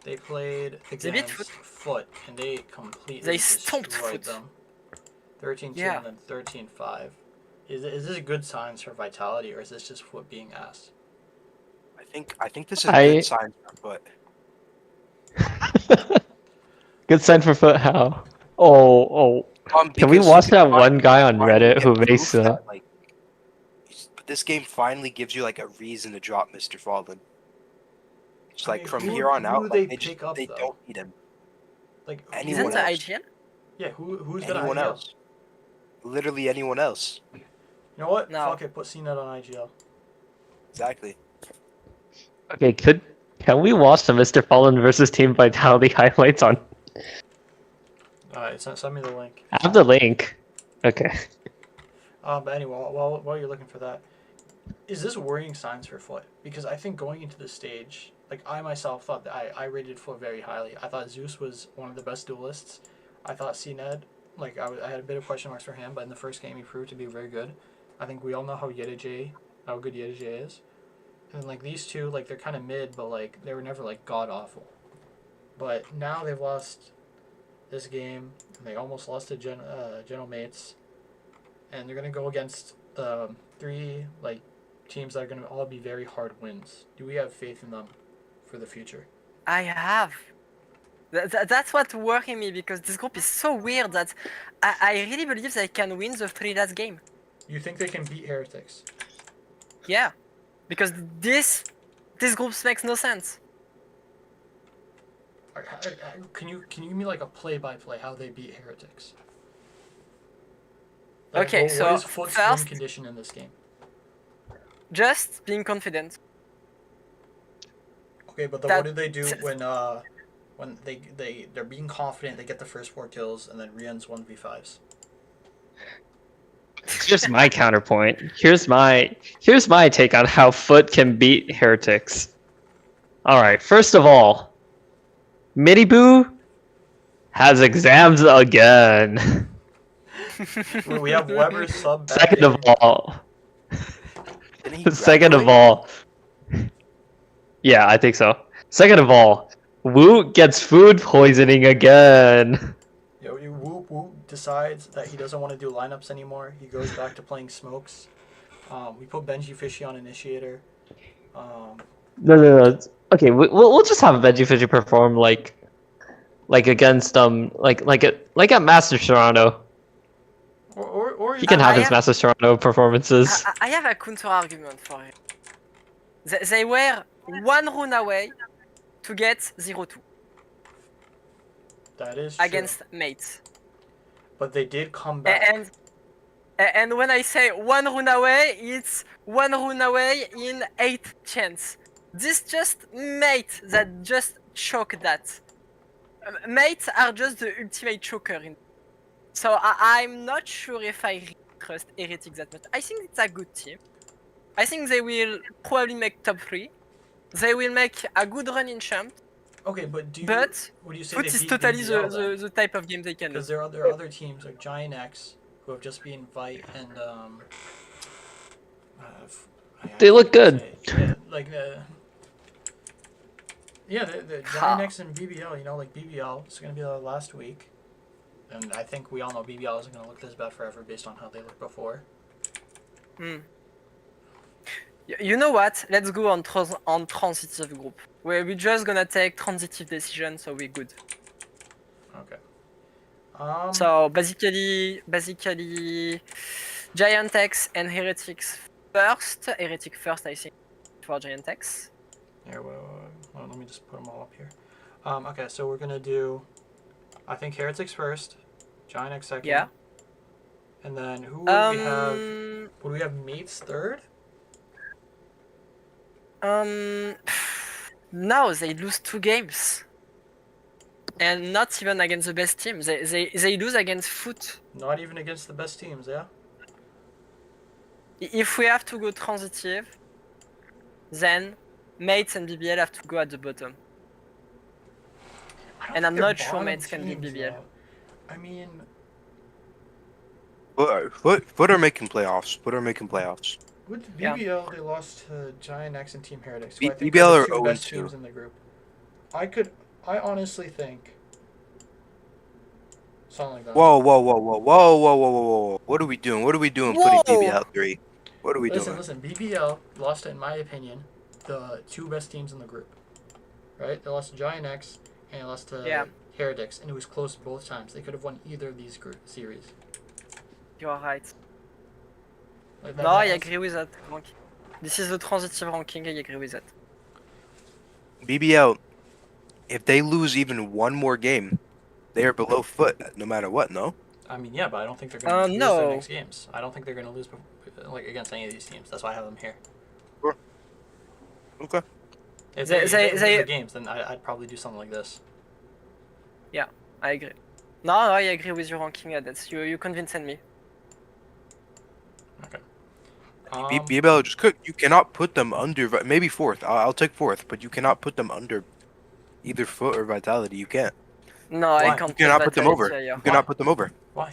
They played They beat against Foot and they completely They stomped destroyed Foot. them. 13-2 Yeah. and then 13-5. Is this good signs for Vitality or is this just Foot being ass? I think this is good sign for Foot. Good sign for Foot. How? Oh. Can we Because watch you that finally- one guy on finally Reddit who get makes proof that, like, this game finally gives you like a reason to drop Mr. Fallen. It's like from here on out, they like, pick up, they though? don't need him. Like Anyone Isn't the else? IGL? Yeah, who's gonna Anyone IGL? else? Literally anyone else. You know what? No. Fuck it, put CNET on IGL. Exactly. Okay, can we watch the Mr. Fallen versus Team Vitality highlights on? Alright, send me the link. I have the link. Okay. But anyway, while you're looking for that, is this worrying signs for Foot? Because I think going into this stage, like I myself thought that I rated Foot very highly. I thought Zeus was one of the best duelists. I thought CNED, like I had a bit of question marks for him, but in the first game he proved to be very good. I think we all know how good Yedijay is. And like these two, like they're kind of mid, but like they were never like god awful. But now they've lost this game. And they almost lost to General Mates, and they're gonna go against 3 like teams that are gonna all be very hard wins. Do we have faith in them for the future? I have. That's what's worrying me because this group is so weird that I really believe they can win the 3 last game. You think they can beat Heretics? Yeah, because this group makes no sense. Can you give me like a play-by-play how they beat Heretics? Like, Okay, what so is Foot's first- win condition in this game? Just being confident. Okay, but then That- what do they do when they're being confident, they get the first 4 kills, and then Rian's 1v5s? Here's my counterpoint. Here's my take on how Foot can beat Heretics. Alright, first of all, Miniboo has exams again. We have Weber sub back Second of in. all, Didn't he second of graduate? all, Yeah, I think so. Second of all, Woot gets food poisoning again. You know, Whoop Whoop decides that he doesn't want to do lineups anymore. He goes back to playing smokes. We put Benji Fishy on initiator. No. Okay, we'll just have Veggie Fishy perform like against like at Masters Toronto. Or He can have I his have- Masters Toronto performances. I have a counter argument for it. They were one rune away to get 0-2 that is true. against mates. But they did come back. And when I say one rune away, it's one rune away in 8 chance. This just mate that just choke that. Mates are just the ultimate choker. So I'm not sure if I really trust Heretic that much. I think it's a good team. I think they will probably make top 3. They will make a good run in champ. Okay, but But would you say Foot they is beat totally BBL then? the type of game they can Because lose. there are other teams like Giant X who have just been Vite and They look good. Yeah, like the Giant X and BBL. You know, like BBL is gonna be the last week, and I think we all know BBL isn't gonna look this bad forever based on how they looked before. You know what? Let's go on transitive group. Where we're just gonna take transitive decisions, so we're good. Okay. So basically, Giant X and Heretics first. Heretic first, I think, for Giant X. Here, well, let me just put them all up here. Okay, so we're gonna do, I think Heretics first, Giant X second. Yeah. And then who would we have? Would we have Mates third? No, they lose 2 games. And not even against the best team. They lose against Foot. Not even against the best teams, yeah? If we have to go transitive, then Mates and BBL have to go at the bottom. And I'm not sure Mates can beat BBL. I mean, Foot are making playoffs. Foot are making playoffs. with Yeah. BBL, they lost to Giant X and Team Heretics, who B- I think BBL are are the two best 0-2. teams in the group. I honestly think something like that. Whoa! What are we doing? What are we doing? Whoa! Putting BBL 3. What are we doing? Listen. BBL lost, in my opinion, the 2 best teams in the group. Right? They lost to Giant X and they lost to Heretics, and it was close both times. They could have won either of these group series. You are right. Like No, I agree with that. This is the transitive ranking, I agree with that. BBL, if they lose even one more game, they are below Foot no matter what. No. I mean, yeah, but I don't think they're going to lose no. their next games. I don't think they're going to lose like against any of these teams. That's why I have them here. Okay. If They- they lose they- the games, then I'd probably do something like this. I agree. No, I agree with your ranking. That's you convincing me. Okay. BBL just cook. You cannot put them under. Maybe 4th. I'll take 4th, but you cannot put them under either Foot or Vitality. You can't. No, Why? I You can't. cannot put them over. Vitality higher. You cannot put them over. Why?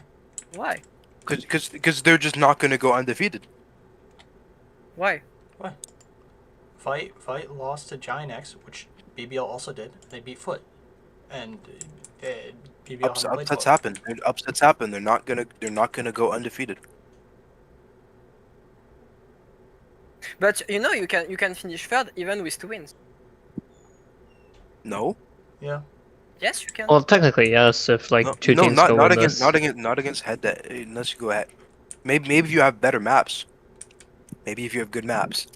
Why? Because they're just not going to go undefeated. Why? Fight lost to Giant X, which BBL also did. They beat Foot, and BBL haven't played Upsets Foot. happen. Upsets happen. They're not gonna go undefeated. But you know you can finish 3rd even with 2 wins. No. Yeah. Yes, you can. Well, technically, yes. If like No, two no, teams not go not win against this. not against head that unless you go ahead. Maybe if you have better maps. Maybe if you have good maps.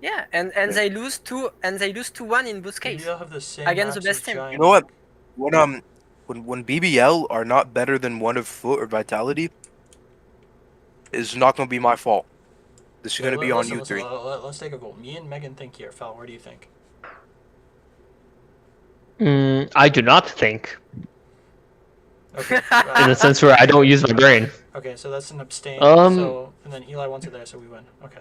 Yeah, and they lose 2-1 in both cases. BBL have the same Against the maps as best team. Giant You know what? X. When BBL are not better than one of Foot or Vitality, it's not gonna be my fault. This is gonna be on you 3. Let's take a vote. Me and Megan think here. Fel, where do you think? I do not think, Okay. in the sense where I don't use my brain. Okay, so that's an abstain. Um, So and then Eli wants it there, so we win. Okay.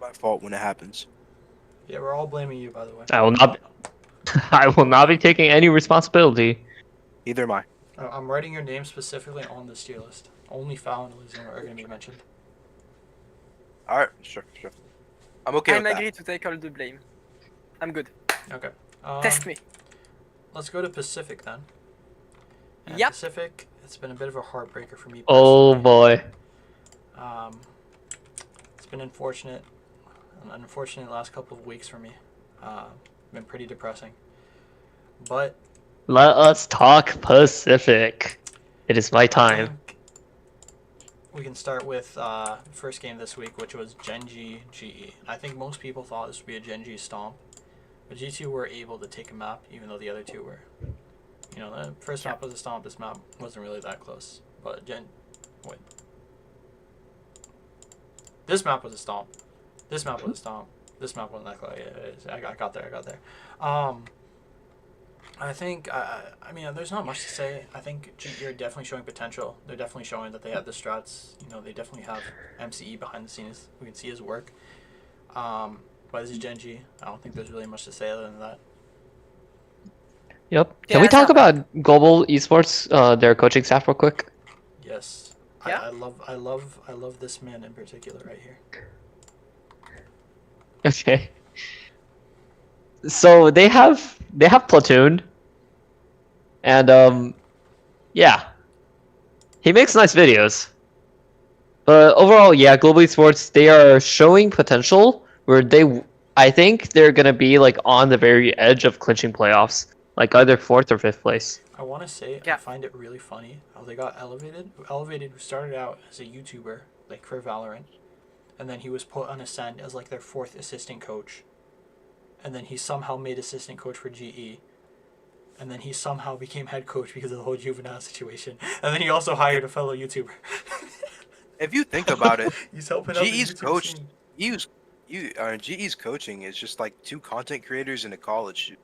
My fault when it happens. Yeah, we're all blaming you, by the way. I will not. I will not be taking any responsibility. Either am I. I'm writing your name specifically on this tier list. Only Foul and Elysium are going to be mentioned. All right, sure. I'm okay I'm with agree to take all the blame. I'm good. Okay. Test me. Let's go to Pacific then. And Yep. Pacific, it's been a bit of a heartbreaker for me Oh personally. boy. It's been unfortunate. An unfortunate last couple of weeks for me. Been pretty depressing. But Let us talk Pacific. It is my I time. think we can start with first game this week, which was Genji GE. I think most people thought this would be a Genji stomp, but G2 were able to take a map, even though the other two were. You know, the first map was a stomp. This map wasn't really that close, but this map was a stomp. This map was a stomp. This map wasn't that close. Yeah, I got there. I think, I mean, there's not much to say. I think GE are definitely showing potential. They're definitely showing that they have the strats. You know, they definitely have MCE behind the scenes. We can see his work. But this is Genji. I don't think there's really much to say other than that. Yep. Yeah, Can we that's talk not about Global Esports, their coaching staff real quick? Yes. Yeah? I love this man in particular right here. Okay. So they have Platoon, and yeah, he makes nice videos. But overall, yeah, Global Esports, they are showing potential where I think they're gonna be like on the very edge of clinching playoffs, like either 4th or 5th place. I want to say Yeah. I find it really funny how they got elevated. Elevated started out as a YouTuber, like for Valorant, and then he was put on Ascend as like their 4th assistant coach, and then he somehow made assistant coach for GE, and then he somehow became head coach because of the whole juvenile situation, and then he also hired a fellow YouTuber. If you think about it, He's helping out the GE's YouTube coach, scene. GE's coaching is just like 2 content creators in a college.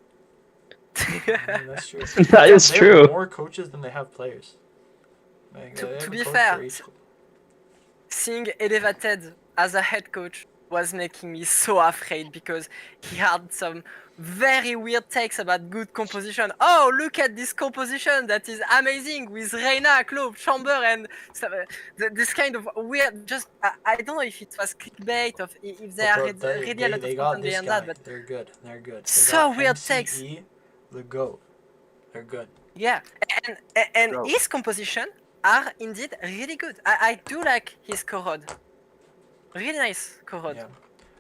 I mean, that's true. That is They true. have more coaches than they have players. Like, To- they to have a be coach fair, for each- Seeing Elevated as a head coach was making me so afraid because he had some very weird takes about good composition. Oh, look at this composition that is amazing with Reina, Claude, Chamber, and this kind of weird. Just I don't know if it was clickbait or if they But are bro, really a lot they of got content this behind guy. that. But They're good. They're good. They so got weird MCE, takes. the GOAT. They're good. Yeah, and Bro. his composition are indeed really good. I do like his Korod. Really nice Korod. Yeah.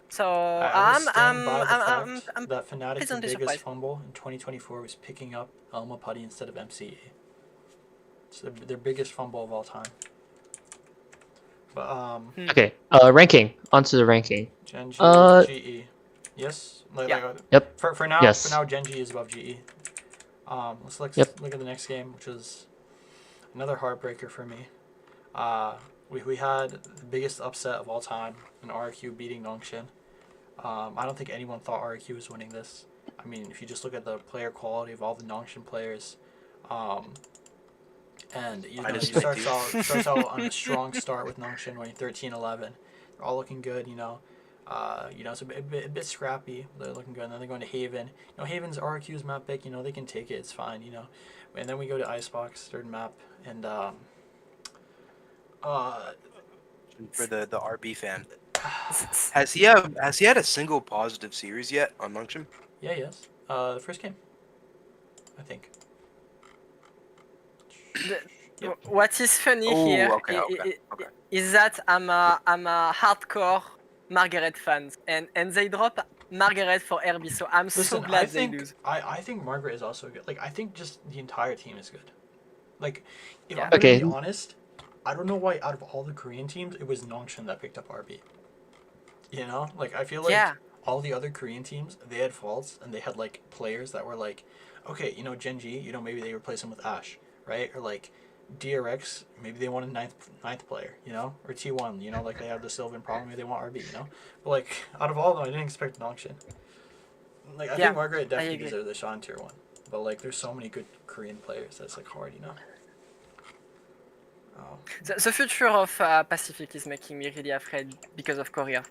So I would stand by the I'm fact that Fnatic's pleasantly biggest surprised. fumble in 2024 was picking up Elma Putty instead of MCE. It's their biggest fumble of all time. But Okay. Ranking. Onto the ranking. Genji, Uh, GE. Yes. Yeah. Yep. For now, Yes. for now, Genji is above GE. Let's look Yep. at the next game, which was another heartbreaker for me. We had the biggest upset of all time in RQ beating Nongshim. I don't think anyone thought RQ was winning this. I mean, if you just look at the player quality of all the Nongshim players, and you know, you starts out on a strong start with Nongshim winning 13-11. They're all looking good, you know. It's a bit scrappy. They're looking good. And then they're going to Haven. You know, Haven's RQ's map pick. You know, they can take it. It's fine. You know, and then we go to Icebox, 3rd map, and For the RB fan, has he had a single positive series yet on Nongshim? yeah, yes. The first game, I think. What is funny Oh, here okay. is that I'm a hardcore Margaret fan, and they drop Margaret for RB, so I'm so Listen, glad they lose. I think Margaret is also good. Like, I think just the entire team is good. Like, if Yeah. I'm gonna Okay. be honest, I don't know why out of all the Korean teams, it was Nongshim that picked up RB. You know? Like, I feel like Yeah. all the other Korean teams, they had faults, and they had, like, players that were like, okay, you know, Genji, you know, maybe they replace him with Ash, right? Or, like, DRX, maybe they want a ninth player, you know? Or T1, you know, like, they have the Sylvan problem, maybe they want RB, you know? But, like, out of all of them, I didn't expect Nongshim. Like, I Yeah, think Margaret definitely agree. deserves the shot in Tier 1. But, like, there's so many good Korean players that's, like, hard, you know? Oh. The future of Pacific is making me really afraid because of Korea.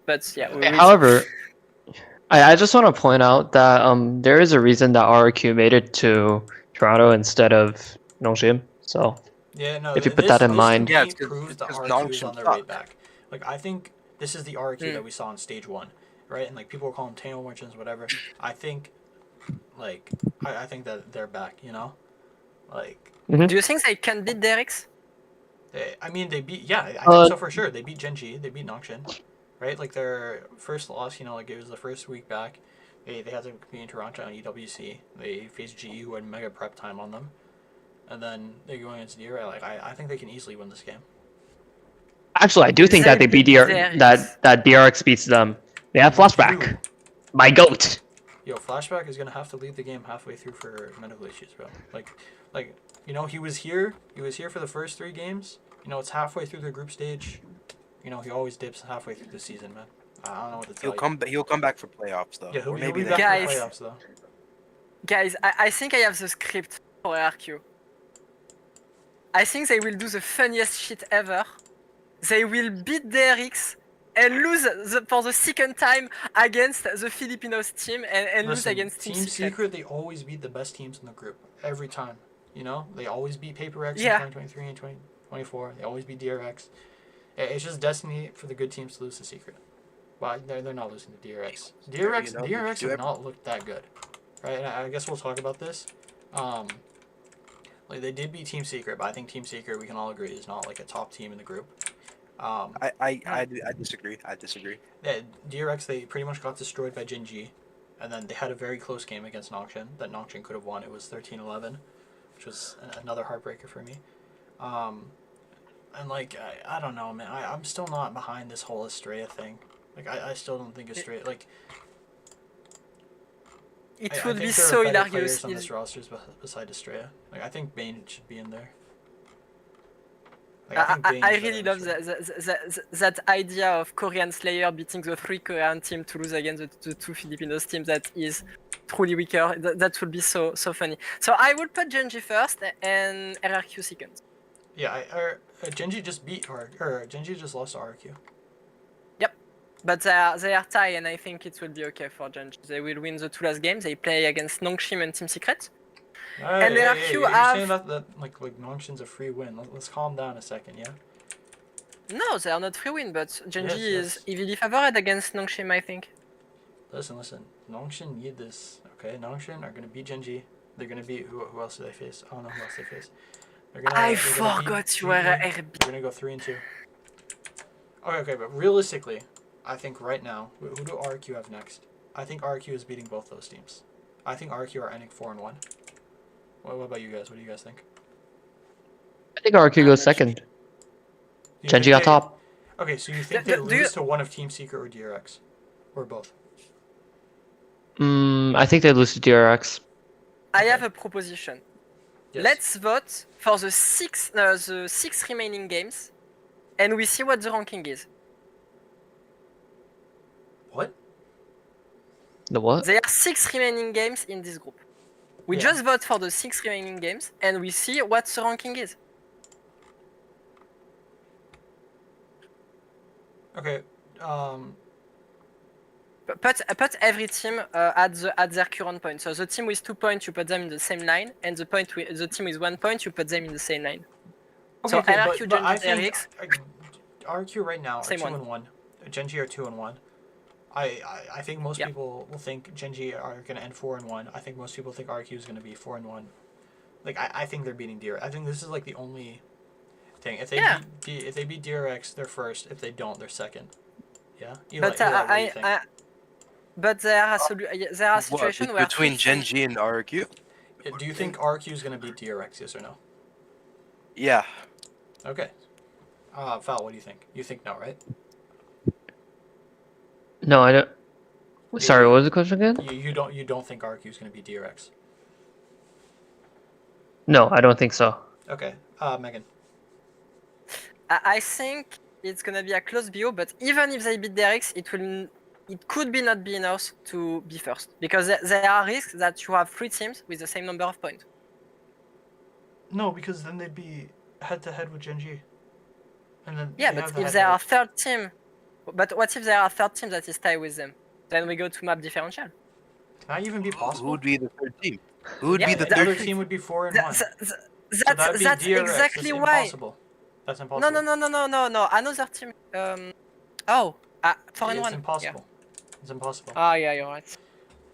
But yeah, we will see. However, I just want to point out that there is a reason that RQ made it to Toronto instead of Nongshim. So Yeah, no. If you put that in mind. Yeah, Yeah, it's 'cause- proves it's the 'cause RQ is Nongshim on their suck. way back. Like, I think This is the RQ that we saw in stage 1, right? And like people were calling Tano merchants, whatever. I think, like, I think that they're back. You know, like. Do you think they can beat DRX? I mean, they beat. Yeah, I think so for sure. They beat Genji. They beat Noxian, right? Like their first loss. You know, like it was the first week back. They had to compete in Toronto on EWC. They faced GE, who had mega prep time on them, and then they're going against DRX. Like I think they can easily win this game. Actually, I do think that they beat that DRX beats them. They have Flashback. My goat. Yo, Flashback is gonna have to leave the game halfway through for medical issues, bro. Like you know, he was here for the first 3 games. You know, it's halfway through the group stage. You know, he always dips halfway through the season, man. I don't know what to tell you. He'll come back for playoffs though. Yeah, he'll maybe be back Guys. for playoffs though. Guys, I think I have the script for RQ. I think they will do the funniest shit ever. They will beat DRX and lose for the second time against the Filipinos team and lose Listen, against Team Secret. Secret, they always beat the best teams in the group. Every time. You know? They always beat Paper X Yeah. in 2023 and 2024. They always beat DRX. It's just destiny for the good teams to lose to Secret. Well, they're not losing to DRX. DRX have not looked that good. Right? And I guess we'll talk about this. Like they did beat Team Secret, but I think Team Secret, we can all agree, is not like a top team in the group. I disagree. Yeah, DRX, they pretty much got destroyed by Genji, and then they had a very close game against Noxian that Noxian could have won. It was 13-11, which was another heartbreaker for me. And like, I don't know, man. I'm still not behind this whole Estrella thing. Like, I still don't think Estrella, like... It would be so hilarious on this roster beside Estrella. Like, I think Bane should be in there. Like, I really love that idea of Korean Slayer beating the 3 Korean teams to lose against the 2 Filipinos teams that is truly weaker. That would be so funny. So I will put Genji first and RRQ second. Yeah, Genji just beat Genji just lost to RRQ. Yep, but they are tied, and I think it will be okay for Genji. They will win the 2 last games. They play against Nongshim and Team Secret. And RRQ you're have... saying that like Nongshin's a free win. Let's calm down a second, yeah? No, they are not free win, but Genji Yes. is heavily favored against Nongshim, I think. Listen. Nongshin need this, okay? Nongshin are gonna beat Genji. They're gonna beat who else do they face? I don't know who else they face. I forgot you were a RB. They're gonna go 3-2. Okay, but realistically, I think right now, who do RQ have next? I think RQ is beating both those teams. I think RQ are ending 4-1. What about you guys? What do you guys think? I think RQ goes second. Genji on top. Okay, so you think they lose to one of Team Secret or DRX? Or both? I think they lose to DRX. I have a proposition. Yes. Let's vote for the 6 remaining games, and we see what the ranking is. What? The what? There are 6 remaining games in this group. We just vote for the 6 remaining games, and we see what the ranking is. Okay, Put every team at their current point. So the team with 2 points, you put them in the same line, and the team with 1 point, you put them in the same line. So RRQ, but I Genji, think DRX. RQ right now are Same 2-1. Genji are 2-1. I think most people will think Genji are gonna end 4-1. I think most people think RQ is gonna be 4-1. Like I think they're beating DRX. I think this is like the only thing. If they beat DRX, they're first. If they don't, they're second. Yeah. Eli, what do you think? But there are situations where between Genji and RQ. Do you think RQ is gonna beat DRX? Yes or no? Yeah. Okay. Val, what do you think? You think no, right? No, I don't. Sorry, what was the question again? You don't think RQ is gonna beat DRX? No, I don't think so. Okay. Megan. I think it's gonna be a close BO, but even if they beat DRX, it could be not be enough to be first, because there are risks that you have 3 teams with the same number of points. No, because then they'd be head-to-head with Genji. And then but if there are 3rd team, but what if there are 3rd team that is tied with them? Then we go to map differential. Can that even be possible? Who would be the 3rd team? Who would be the The 3rd other team? team would be 4-1. That's exactly why. Impossible. That's impossible. No. Another team. Oh, 4 and It's 1. impossible. It's impossible. Yeah, you're right.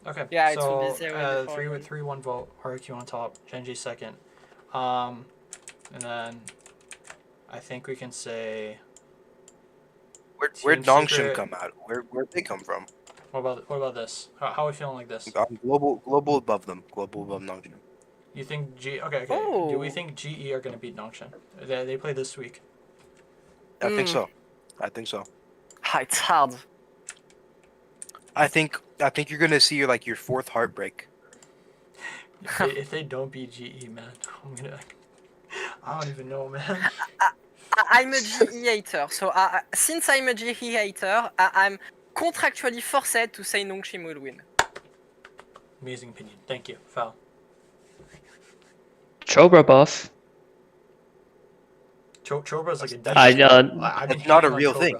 Okay. Yeah, it will be so 0 before 3 one. 3-1 vote. RQ on top. Genji second. And then I think we can say. Where'd Team Nongshim Secret- come out? Where'd they come from? What about this? How are we feeling like this? I'm global above them. Global above Nongshim. You think Okay. Do we Oh. think GE are gonna beat Nongshim? They play this week. I think so. I think so. It's hard. I think you're gonna see your fourth heartbreak. If they don't beat GE, man, I don't even know, man. I'm a GE hater, so since I'm a GE hater, I'm contractually forced to say Nongshim will win. Amazing opinion. Thank you. Foul. Chobra buff. Chobra's like a I I've been It's not a hating on real Chobra. thing.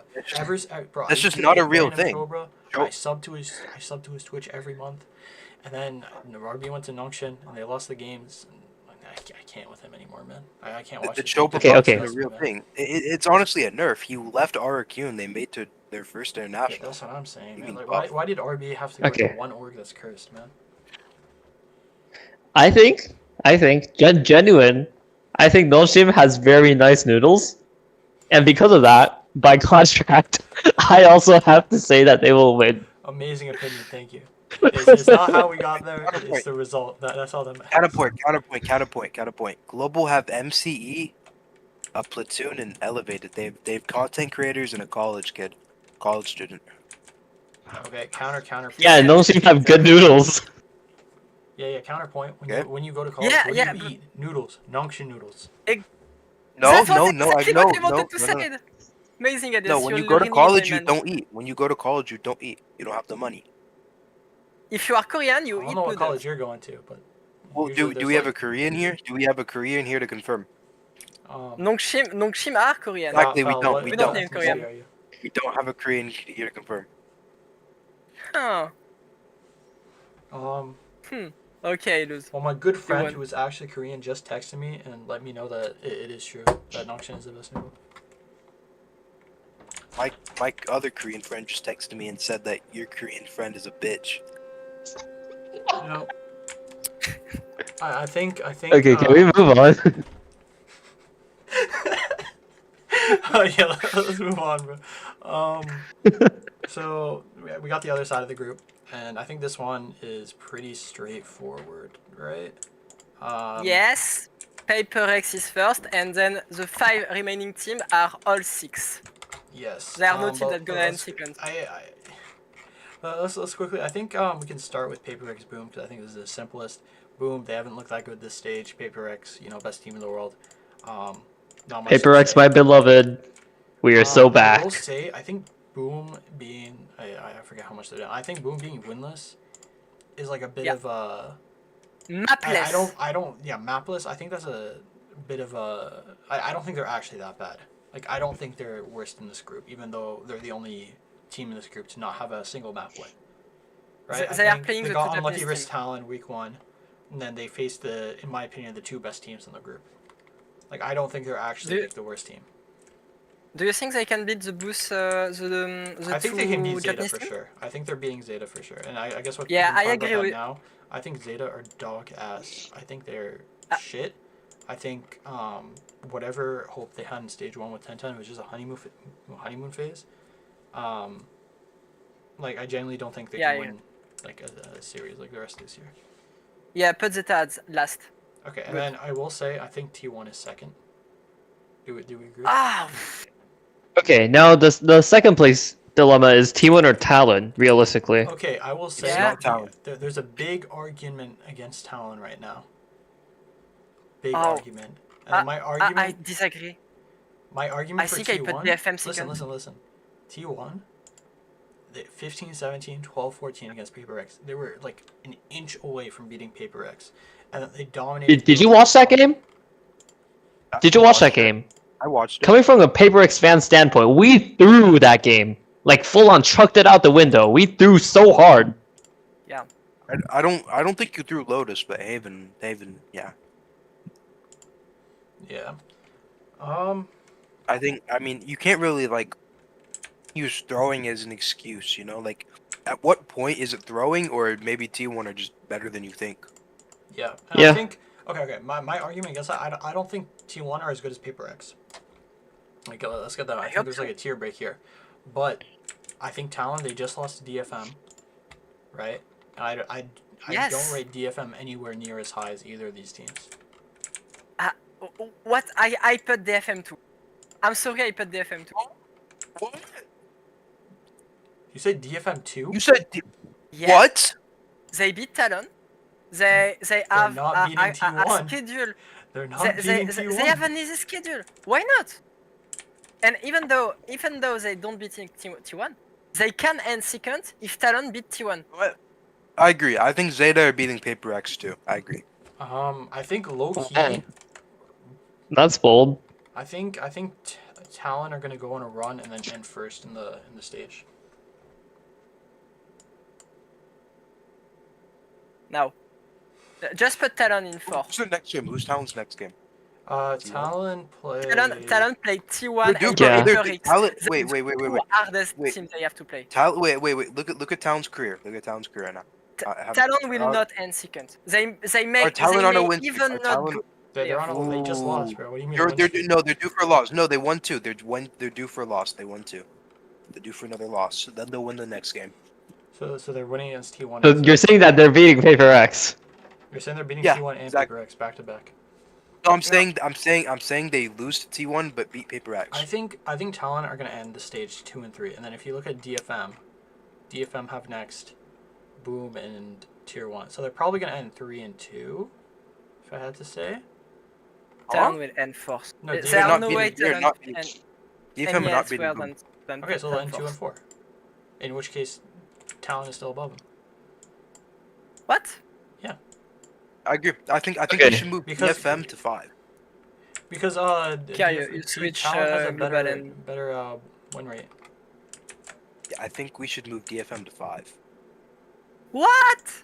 Bro, That's I just used to not be a real fan of thing. Chobra. Cho- I subbed to his Twitch every month, and then RB went to Nongshim and they lost the games. And I can't with him anymore, man. I can't watch The it. Chopa Okay, buff's okay. not a real thing. It's honestly a nerf. He left RQ and they made to their first Yeah, international. that's what I'm saying, You man. mean Like, buff. why did RB have to go Okay. to one org that's cursed, man? I think genuine. I think Noshim has very nice noodles, and because of that, by contract, I also have to say that they will win. Amazing opinion. Thank you. It's not how we got there. It's the result. That's all that matters. Counterpoint. Global have MCE, a platoon, and elevated. They've content creators and a college student. Okay. Counter. Yeah, Noshim have good noodles. Yeah. Counterpoint. Okay. When you go to college, Yeah, what yeah, do you eat? Noodles. Nongshim noodles. No, That was no, exactly no, what I wanted to no, say. no. Amazing ideas. No, when You're you go to learning college, you environment. don't eat. When you go to college, you don't eat. You don't have the money. If you are Korean, I you don't eat know what noodles. college you're going to, but Well, usually do there's we have a like, Korean here? Do we have a Korean here to confirm? Nongshim are Korean. Exactly, we Val, don't, what we We don't don't. name ethnicity Korean. are you? We don't have a Korean here to confirm. Huh. Okay, lose. Well, my good friend won. who is actually Korean just texted me and let me know that it is true that Nongshim is the best noodle. My other Korean friend just texted me and said that your Korean friend is a bitch. No. I think. Okay, can we move on? Oh yeah, let's move on, bro. So we got the other side of the group, and I think this one is pretty straightforward, right? Yes. Paper X is first, and then the 5 remaining teams are all 6. Yes. They are not but that gonna end let's- second. let's quickly. I think we can start with Paper X Boom because I think this is the simplest. Boom. They haven't looked that good this stage. Paper X, best team in the world. Not much Paper to X, say. my beloved. We are so back. I will say, I think Boom being, I forget how much they're down. I think Boom being winless is like a bit of a. Mapless. I don't. Yeah, mapless. I think that's a bit of a. I don't think they're actually that bad. Like, I don't think they're worst in this group, even though they're the only team in this group to not have a single map win. Right? They I are think playing they the got two unlucky Japanese versus team. Talon week 1, and then they faced in my opinion, the 2 best teams in the group. Like, I don't think they're actually like the worst team. Do you think they can beat the boost, the I think they can beat two Zeta Japanese for team? sure. I think they're beating Zeta for sure. And I guess what Yeah, we can I talk agree about that with- now. I think Zeta are dog ass. I think they're shit. I think whatever hope they had in stage 1 with 1010 was just a honeymoon phase. Like, I genuinely don't think they can win like a series like the rest of this year. Yeah, put Zeta at last. Okay, and then I will say I think T1 is second. Do we agree? Ah, Okay, now the second place dilemma is T1 or Talon, realistically. Okay, I will say Yeah. Talon. there's a big argument against Talon right now. Big Oh. argument. And my argument I disagree. My argument I for think T1, I put BFM second. listen. T1, the 15, 17, 12, 14 against Paper X. They were like an inch away from beating Paper X. And they dominated. Did you watch that game? Did you watch that game? I watched it. Coming from a Paper X fan standpoint, we threw that game. Like, full on chucked it out the window. We threw so hard. I don't think you threw Lotus, but Haven, yeah. Yeah. I mean, you can't really use throwing as an excuse, you know? Like, at what point is it throwing, or maybe T1 are just better than you think? Yeah. And Yeah. I think okay. My argument against that, I don't think T1 are as good as Paper X. Like let's get that. I think hope there's so. like a tier break here, but I think Talon, they just lost to DFM, right? I don't Yes. rate DFM anywhere near as high as either of these teams. What? I put DFM too. I'm sorry, I put DFM too. What? You said DFM 2? You said Yeah. what? They beat Talon. They have not beating a T1. schedule. They're not beating T1. They have an easy schedule. Why not? And even though they don't beat T1, they can end second if Talon beat T1. What? I agree. I think Zeta are beating Paper X too. I agree. I think low key. Man. That's bold. I think Talon are gonna go on a run and then end first in the stage. Now, just put Talon in fourth. Who's the next game? Who's Talon's next game? Talon play. Talon played T1 They're due and for Yeah. they're Paper due- X. Talon. The Wait. two hardest Wait. teams they have to play. Wait. Look at Talon's career. Look at Talon's career right now. Talon will not end second. They may Talon on a may win? even Are not Talon- go. They're on a, they just lost, bro. What do you mean? They're due for a loss. No, they won two. They're due for a loss. They won two. They're due for another loss. So then they'll win the next game. So they're winning against T1. So you're saying that they're beating Paper X. You're saying they're beating Yeah, T1 and exactly. Paper X back to back. No, I'm saying they lose to T1 but beat Paper X. I think Talon are gonna end the stage 2 and 3, and then if you look at DFM have next Boom and Tier 1. So they're probably gonna end 3 and 2, if I had to say. Talon will end fourth. No, There they're are not no beating- way they're Talon not can beating- end DFM any are not elsewhere beating Boom. than Okay, so they'll end 2 fourth. and 4. In which case, Talon is still above them. What? I agree. I think Okay. we should move Because- DFM to 5. Because Yeah, you switch, Talon has a global and- better win rate. Yeah, I think we should move DFM to 5. What?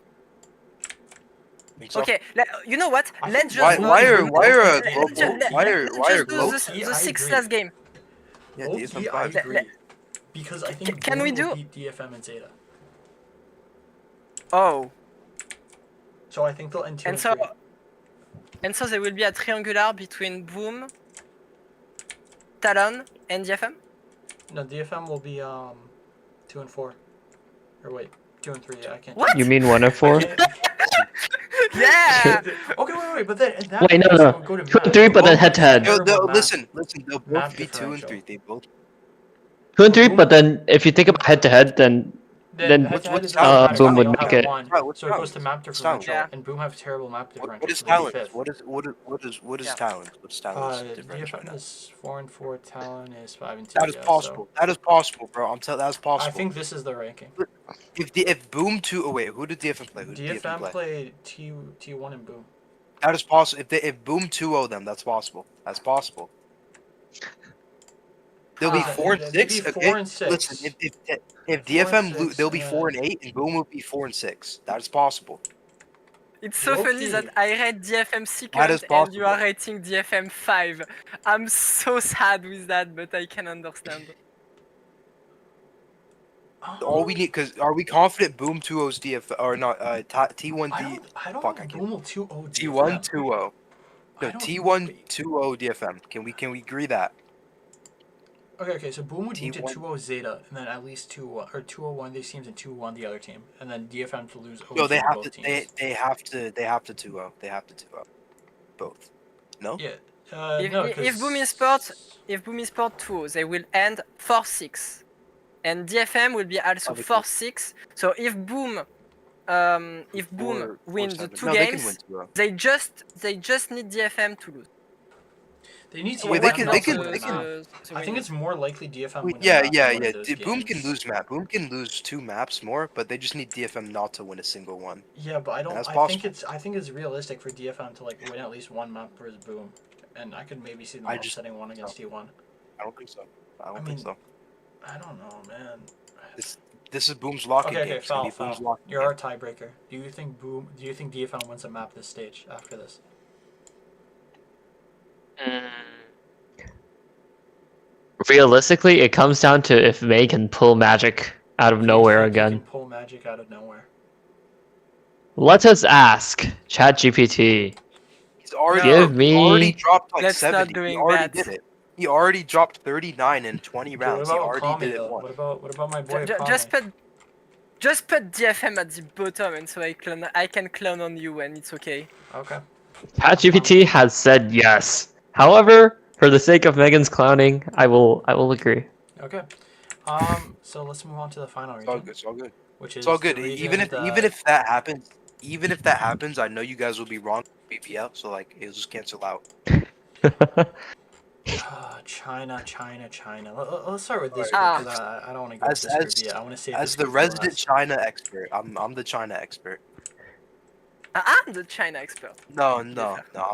Think so? Okay, you know what? I Let's think just Why are let's global? just Why are do global? the I sixth agree. last game. Yeah, Low-key, DFM I 5. agree. Because I think Can Boom we will do- beat DFM and Zeta. Oh, So I think they'll end 2 and and so 3. there will be a triangular between Boom, Talon, and DFM. No, DFM will be 2 and 4. Or wait, 2 and 3. I can't. What? You mean 1 of 4? Yeah. Okay, wait. But then in that Wait, no, case, no. we'll go to 2 and map. 3, but then head to head. Terrible map. Listen. They'll Map both be 2 and differential. 3. They both. 2 and 3, but then if you think about head to head, then Then what's head-to-head is Talon? not matter, Boom they would all make have it. one. What's So it goes to Talon? map What's Talon? differential, Yeah. and Boom have terrible map differential. What is so they'll be Talon? fifth. What is Yeah. Talon? What's Talon's differential DFM right now? is 4 and 4. Talon is 5 and 2. That is yeah, possible. That is possible, bro. I'm telling. That's So possible. I think this is the ranking. If Boom 2. Oh wait, who did DFM play? Who did DFM play? played T1 and Boom. That is possible. If Boom 2-0 them, that's possible. That's possible. They'll be 4 and they'd 6. be 4 Okay. and 6. Listen, if 4 and DFM 6, they'll be and 4 and 8, and Boom will be 4 and 6. That is possible. It's so funny Low-key. that I rate DFM That second is and you are possible. rating DFM 5. I'm so sad with that, but I can understand. All we need, because are we confident Boom 2-0's DF or not? T1 I don't fuck, I think can't- Boom will 2-0 T1 DFM. 2-0. I No, don't- T1 wait. 2-0 DFM. Can we agree that? Okay, so Boom would need to T1. 2-0 Zeta, and then at least 2-1 or 2-0 these teams and 2-1 the other team, and then DFM to lose. No, they OG have both to. teams. They have to 2-0. They have to 2-0. Both. No. Yeah. If, No, if Boom 'cause- Esport 2, they will end 4-6. And DFM will be also Oh, they 4-6. So if Boom wins the 2 no, they can games, win 2-0. they just need DFM to lose. They need to. Wait, win they can- enough they to can- win they the can- map. I think it's more likely DFM win. Yeah, a map than one of those Boom can games. lose map. Boom can lose 2 maps more, but they just need DFM not to win a single one. Yeah, but I don't. That's I think possible. I think it's realistic for DFM to like win at least one map versus Boom, and I could maybe see them I just- offsetting one against T1. I don't think so. I don't I think mean, so. I don't know, man. This is Boom's locking game. Okay, It's gonna foul. be Boom's locking You're game. our tiebreaker. Do you think DFM wins a map this stage after this? realistically, it comes down to if May can pull magic out of Do you nowhere think you again. can pull magic out of nowhere? Let us ask ChatGPT. He's already Give he already me. dropped like Let's not 70. He doing already that. did it. He already dropped 39 in 20 Okay, what rounds. He about already Kami did it though? once. What about my boy Kami? Just put DFM at the bottom, and so I can clone on you, and it's okay. Okay. ChatGPT has said yes. However, for the sake of Megan's clowning, I will agree. Okay. So let's move on to the final It's all region, good. It's all good. which is It's all good. the Even region if that happens, I know you guys will be wrong. BPL, so like it'll just cancel out. China. Let's start with this Alright, group because I don't want to go with this group yet. I want to see if as this the group resident lasts. China expert, I'm the China expert. I'm the China expert. No, I'm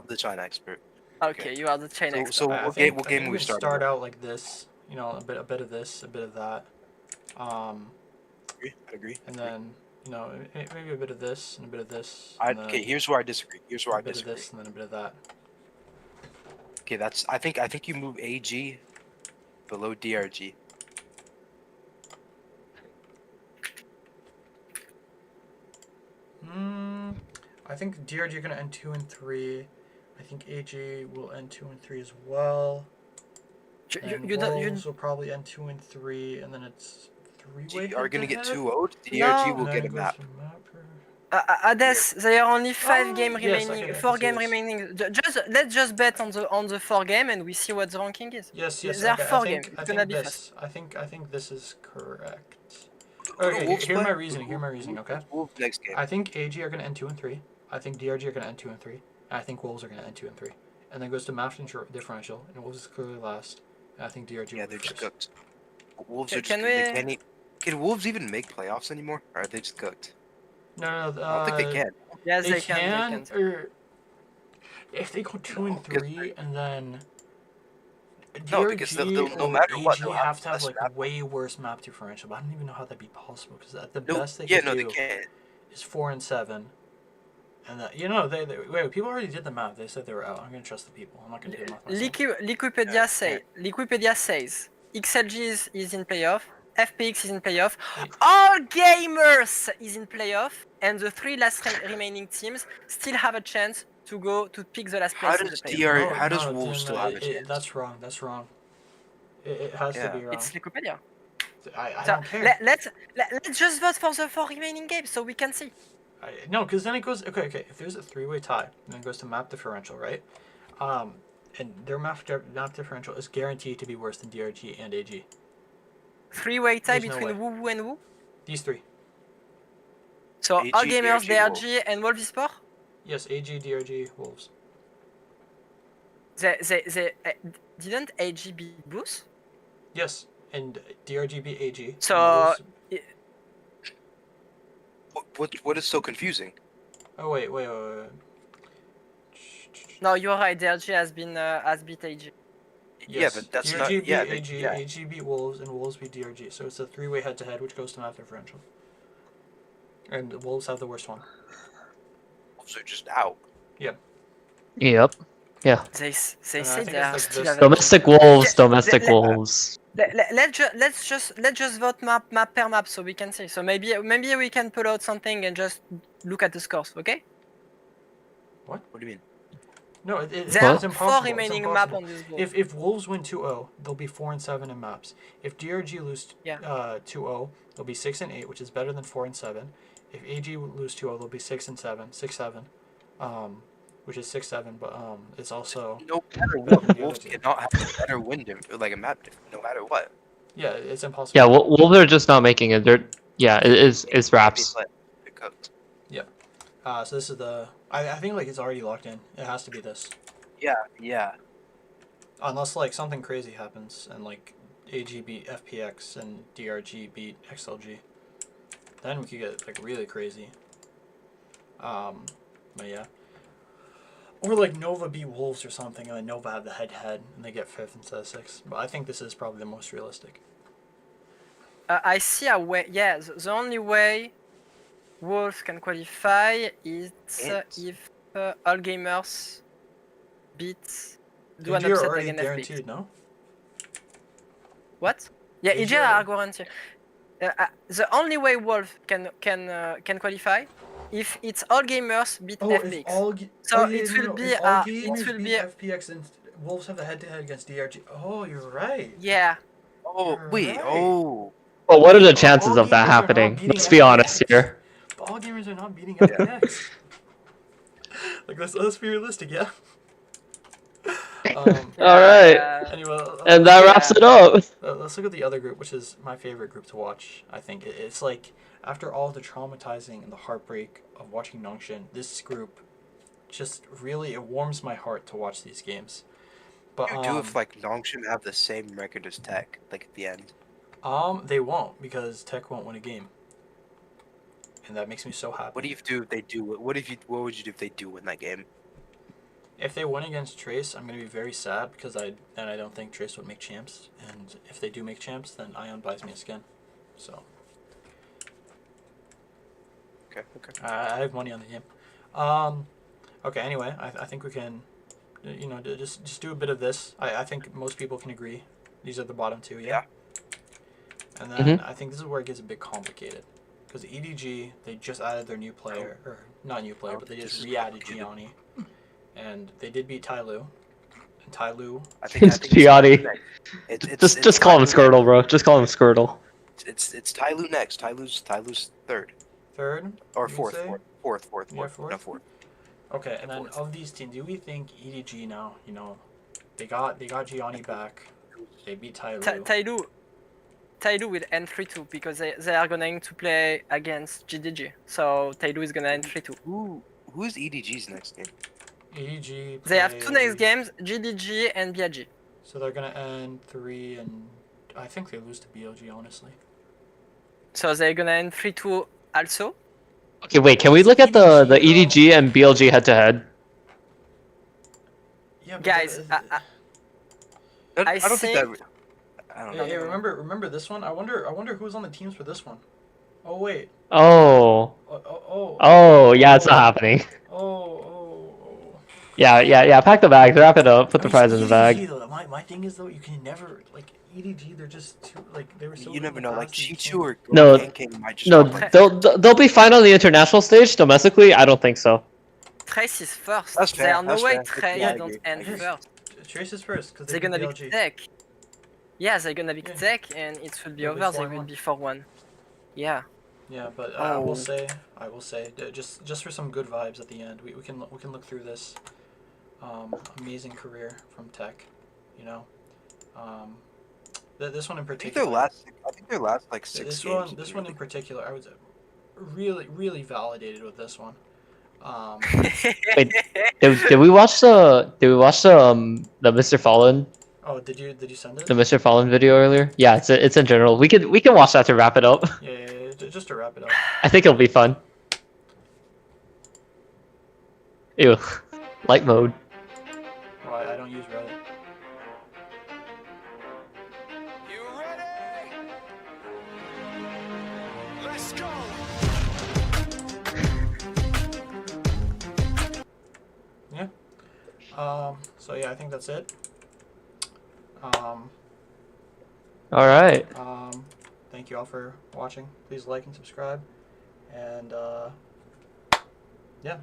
the China expert. Okay, you are the China expert. So I what think game we we can starting start with? out like this. You know, a bit of this, a bit of that. I agree. And then maybe a bit of this and a bit of this. Okay, here's where I disagree. A bit of this and then a bit of that. Okay, I think you move AG below DRG. I think DRG gonna end 2 and 3. I think AG will end 2 and 3 as well. Wolves will probably end 2 and 3, and then it's 3-way. Are gonna get head-to-head? 2-0'd? DRG will And get then a it map. goes to map. Hades, there are only 5 game yes, I remaining, can 4 see game this. remaining. Let's just bet on the 4 game and we see what the ranking is. Yes. There are Okay, 4 games. It's gonna be this. I think this is correct. Who do Okay, Wolves hear play? my reasoning. Okay. Wolves next game. I think AG are gonna end 2 and 3. I think DRG are gonna end 2 and 3. And I think Wolves are gonna end 2 and 3. And then goes to map differential, and Wolves is clearly last. And I think DRG. Yeah, will be they're just first. cooked. Wolves Okay, are just they can't eat. Can Wolves even make playoffs anymore? Or are they just cooked? No. I don't think they can. Yes, They they can. Or if they go 2 and 3, and then No, because DRG no or matter what, AG they'll have to have less like map. way worse map differential. But I don't even know how that'd be possible because the No, best they yeah, could no, do they can't. is 4 and 7. And they wait. People already did the math. They said they were out. I'm gonna trust the people. I'm not gonna do the math myself. Wikipedia says XLG is in playoff, FPX is in playoff, all gamers is in playoff, and the 3 last remaining teams still have a chance to go to pick the last place in the playoff. How does Wolves still have a chance? That's wrong. It has to be wrong. It's Wikipedia. I So don't care. let's just vote for the 4 remaining games so we can see. No, because then it goes. Okay. If there's a 3-way tie, and then it goes to map differential, right? And their map differential is guaranteed to be worse than DRG and AG. 3-way tie There's no between way. Woo and Woo. These 3. So AG, all gamers, DRG, DRG, and Wolves Esport. Yes, AG, DRG, Wolves. They didn't AG beat Boost? Yes, and DRG beat AG. So What is so confusing? Oh wait. no, you're right. DRG has beat AG. Yeah, but that's DRG not. beat Yeah, AG, AG beat Wolves, and Wolves beat DRG. So it's a 3-way head-to-head, which goes to map differential. And the Wolves have the worst one. Wolves are just out. Yep. Yeah. They say think they are it's like still this. having- Domestic Wolves. Yeah, Domestic Wolves. Let's just vote map per map so we can see. So maybe we can pull out something and just look at the scores, okay? What? What do you mean? No, There it's are impossible. 4 It's remaining impossible. maps on this board. If Wolves win 2-0, they'll be 4 and 7 in maps. If DRG lose 2-0, they'll be 6 and 8, which is better than 4 and 7. If AG lose 2-0, they'll be 6 and 7, 6-7, which is 6-7. But it's also No matter what, Wolves cannot have a better win like a map no matter what. yeah, it's impossible. Yeah, Wolves are just not making it. It's wraps. They're cooked. So this is the. I think like it's already locked in. It has to be this. Yeah. Unless like something crazy happens and like AG beat FPX and DRG beat XLG, then we could get like really crazy. But yeah. Or like Nova beat Wolves or something, and then Nova have the head-to-head and they get 5th instead of 6th. But I think this is probably the most realistic. I see a way. Yeah, the only way Wolves can qualify is if all gamers do an You're upset already against FPX. guaranteed, no? What? Yeah, EG EG are guaranteed. The only way Wolf can qualify if it's all gamers beat Oh, FPX. if all So yeah, it no, will no, be if all it gamers will beat be FPX and Wolves have the head-to-head against DRG. Oh, you're right. yeah. Oh, You're wait. right. Oh. Well, what are the All chances of that gamers are not happening? beating Let's be honest FPX. here. But all gamers are not beating FPX. Like let's be realistic, yeah. All right, Anyway, and that wraps it up. let's look at the other group, which is my favorite group to watch. I think it's like after all the traumatizing and the heartbreak of watching Nongshin, this group just really it warms my heart to watch these games. But What do you do if like Nongshin have the same record as Tech, like at the end? they won't because Tech won't win a game, and that makes me so happy. What do you do if they do? What would you do if they do win that game? If they win against Trace, I'm gonna be very sad because I don't think Trace would make champs, and if they do make champs, then Ion buys me a skin. So Okay. I have money on the game. Okay. Anyway, I think we can, you know, just do a bit of this. I think most people can agree. These are the bottom two. Yeah. And then I think this is where it gets a bit complicated, because EDG they just added their new player, or not new player, but they just re-added Gianni, and they did beat Ty Lu. And Ty Lu, I think Gianni. It's Just call him Squirtle, bro. Just call him Squirtle. It's Ty Lu next. Ty Lu's third third or you would fourth. say? Fourth. Yeah, fourth? No, fourth. Okay, and then fourth. of these teams, do we think EDG now? You know, they got Gianni back. They beat Ty Lu. Tai Lu will end 3-2 because they are going to play against GDG. So Tai Lu is gonna end 3-2. Who's EDG's next game? EDG. They have 2 next play- games, GDG and BLG. So they're gonna end 3, and I think they lose to BLG, honestly. So they're gonna end 3-2 also. Okay, wait. Can we look at the EDG and BLG head to head? Yeah, but Guys, I don't think that. think- I don't know. Hey, remember this one? I wonder who's on the teams for this one. Oh wait. Oh. Oh. Oh, yeah, it's not happening. Oh. Yeah. Pack the bag. Wrap it up. Put the prize in the bag. EDG, though, my thing is though, you can never like EDG. They're just too like they were so. You never know. Like Chichu or No, King might just No, drop, like, they'll be fine on the international stage. Domestically, I don't think so. Trace is first. That's fair, There are no that's way fair. Trace Yeah, I don't agree, end I agree. first. Trace is first because They're gonna be Tech. Yeah, they're gonna be Yeah. Tech, and it will be They'll be over. They 4-1. will be 4-1. Yeah. Yeah, but Oh. I will say, just for some good vibes at the end, we can look through this amazing career from Tech, you know. This one in I think particular. their last like 6 This games. one in particular, I was really validated with this one. Wait, did we watch the Mr. Fallen Oh, did you send it? the Mr. Fallen video earlier? Yeah, it's in general. We can watch that to wrap it up. Yeah, just to wrap it up. I think it'll be fun. Ew, light mode. Well, I don't use Reddit. You ready? Let's go. Yeah. So yeah, I think that's it. All right. Thank you all for watching. Please like and subscribe. And yeah.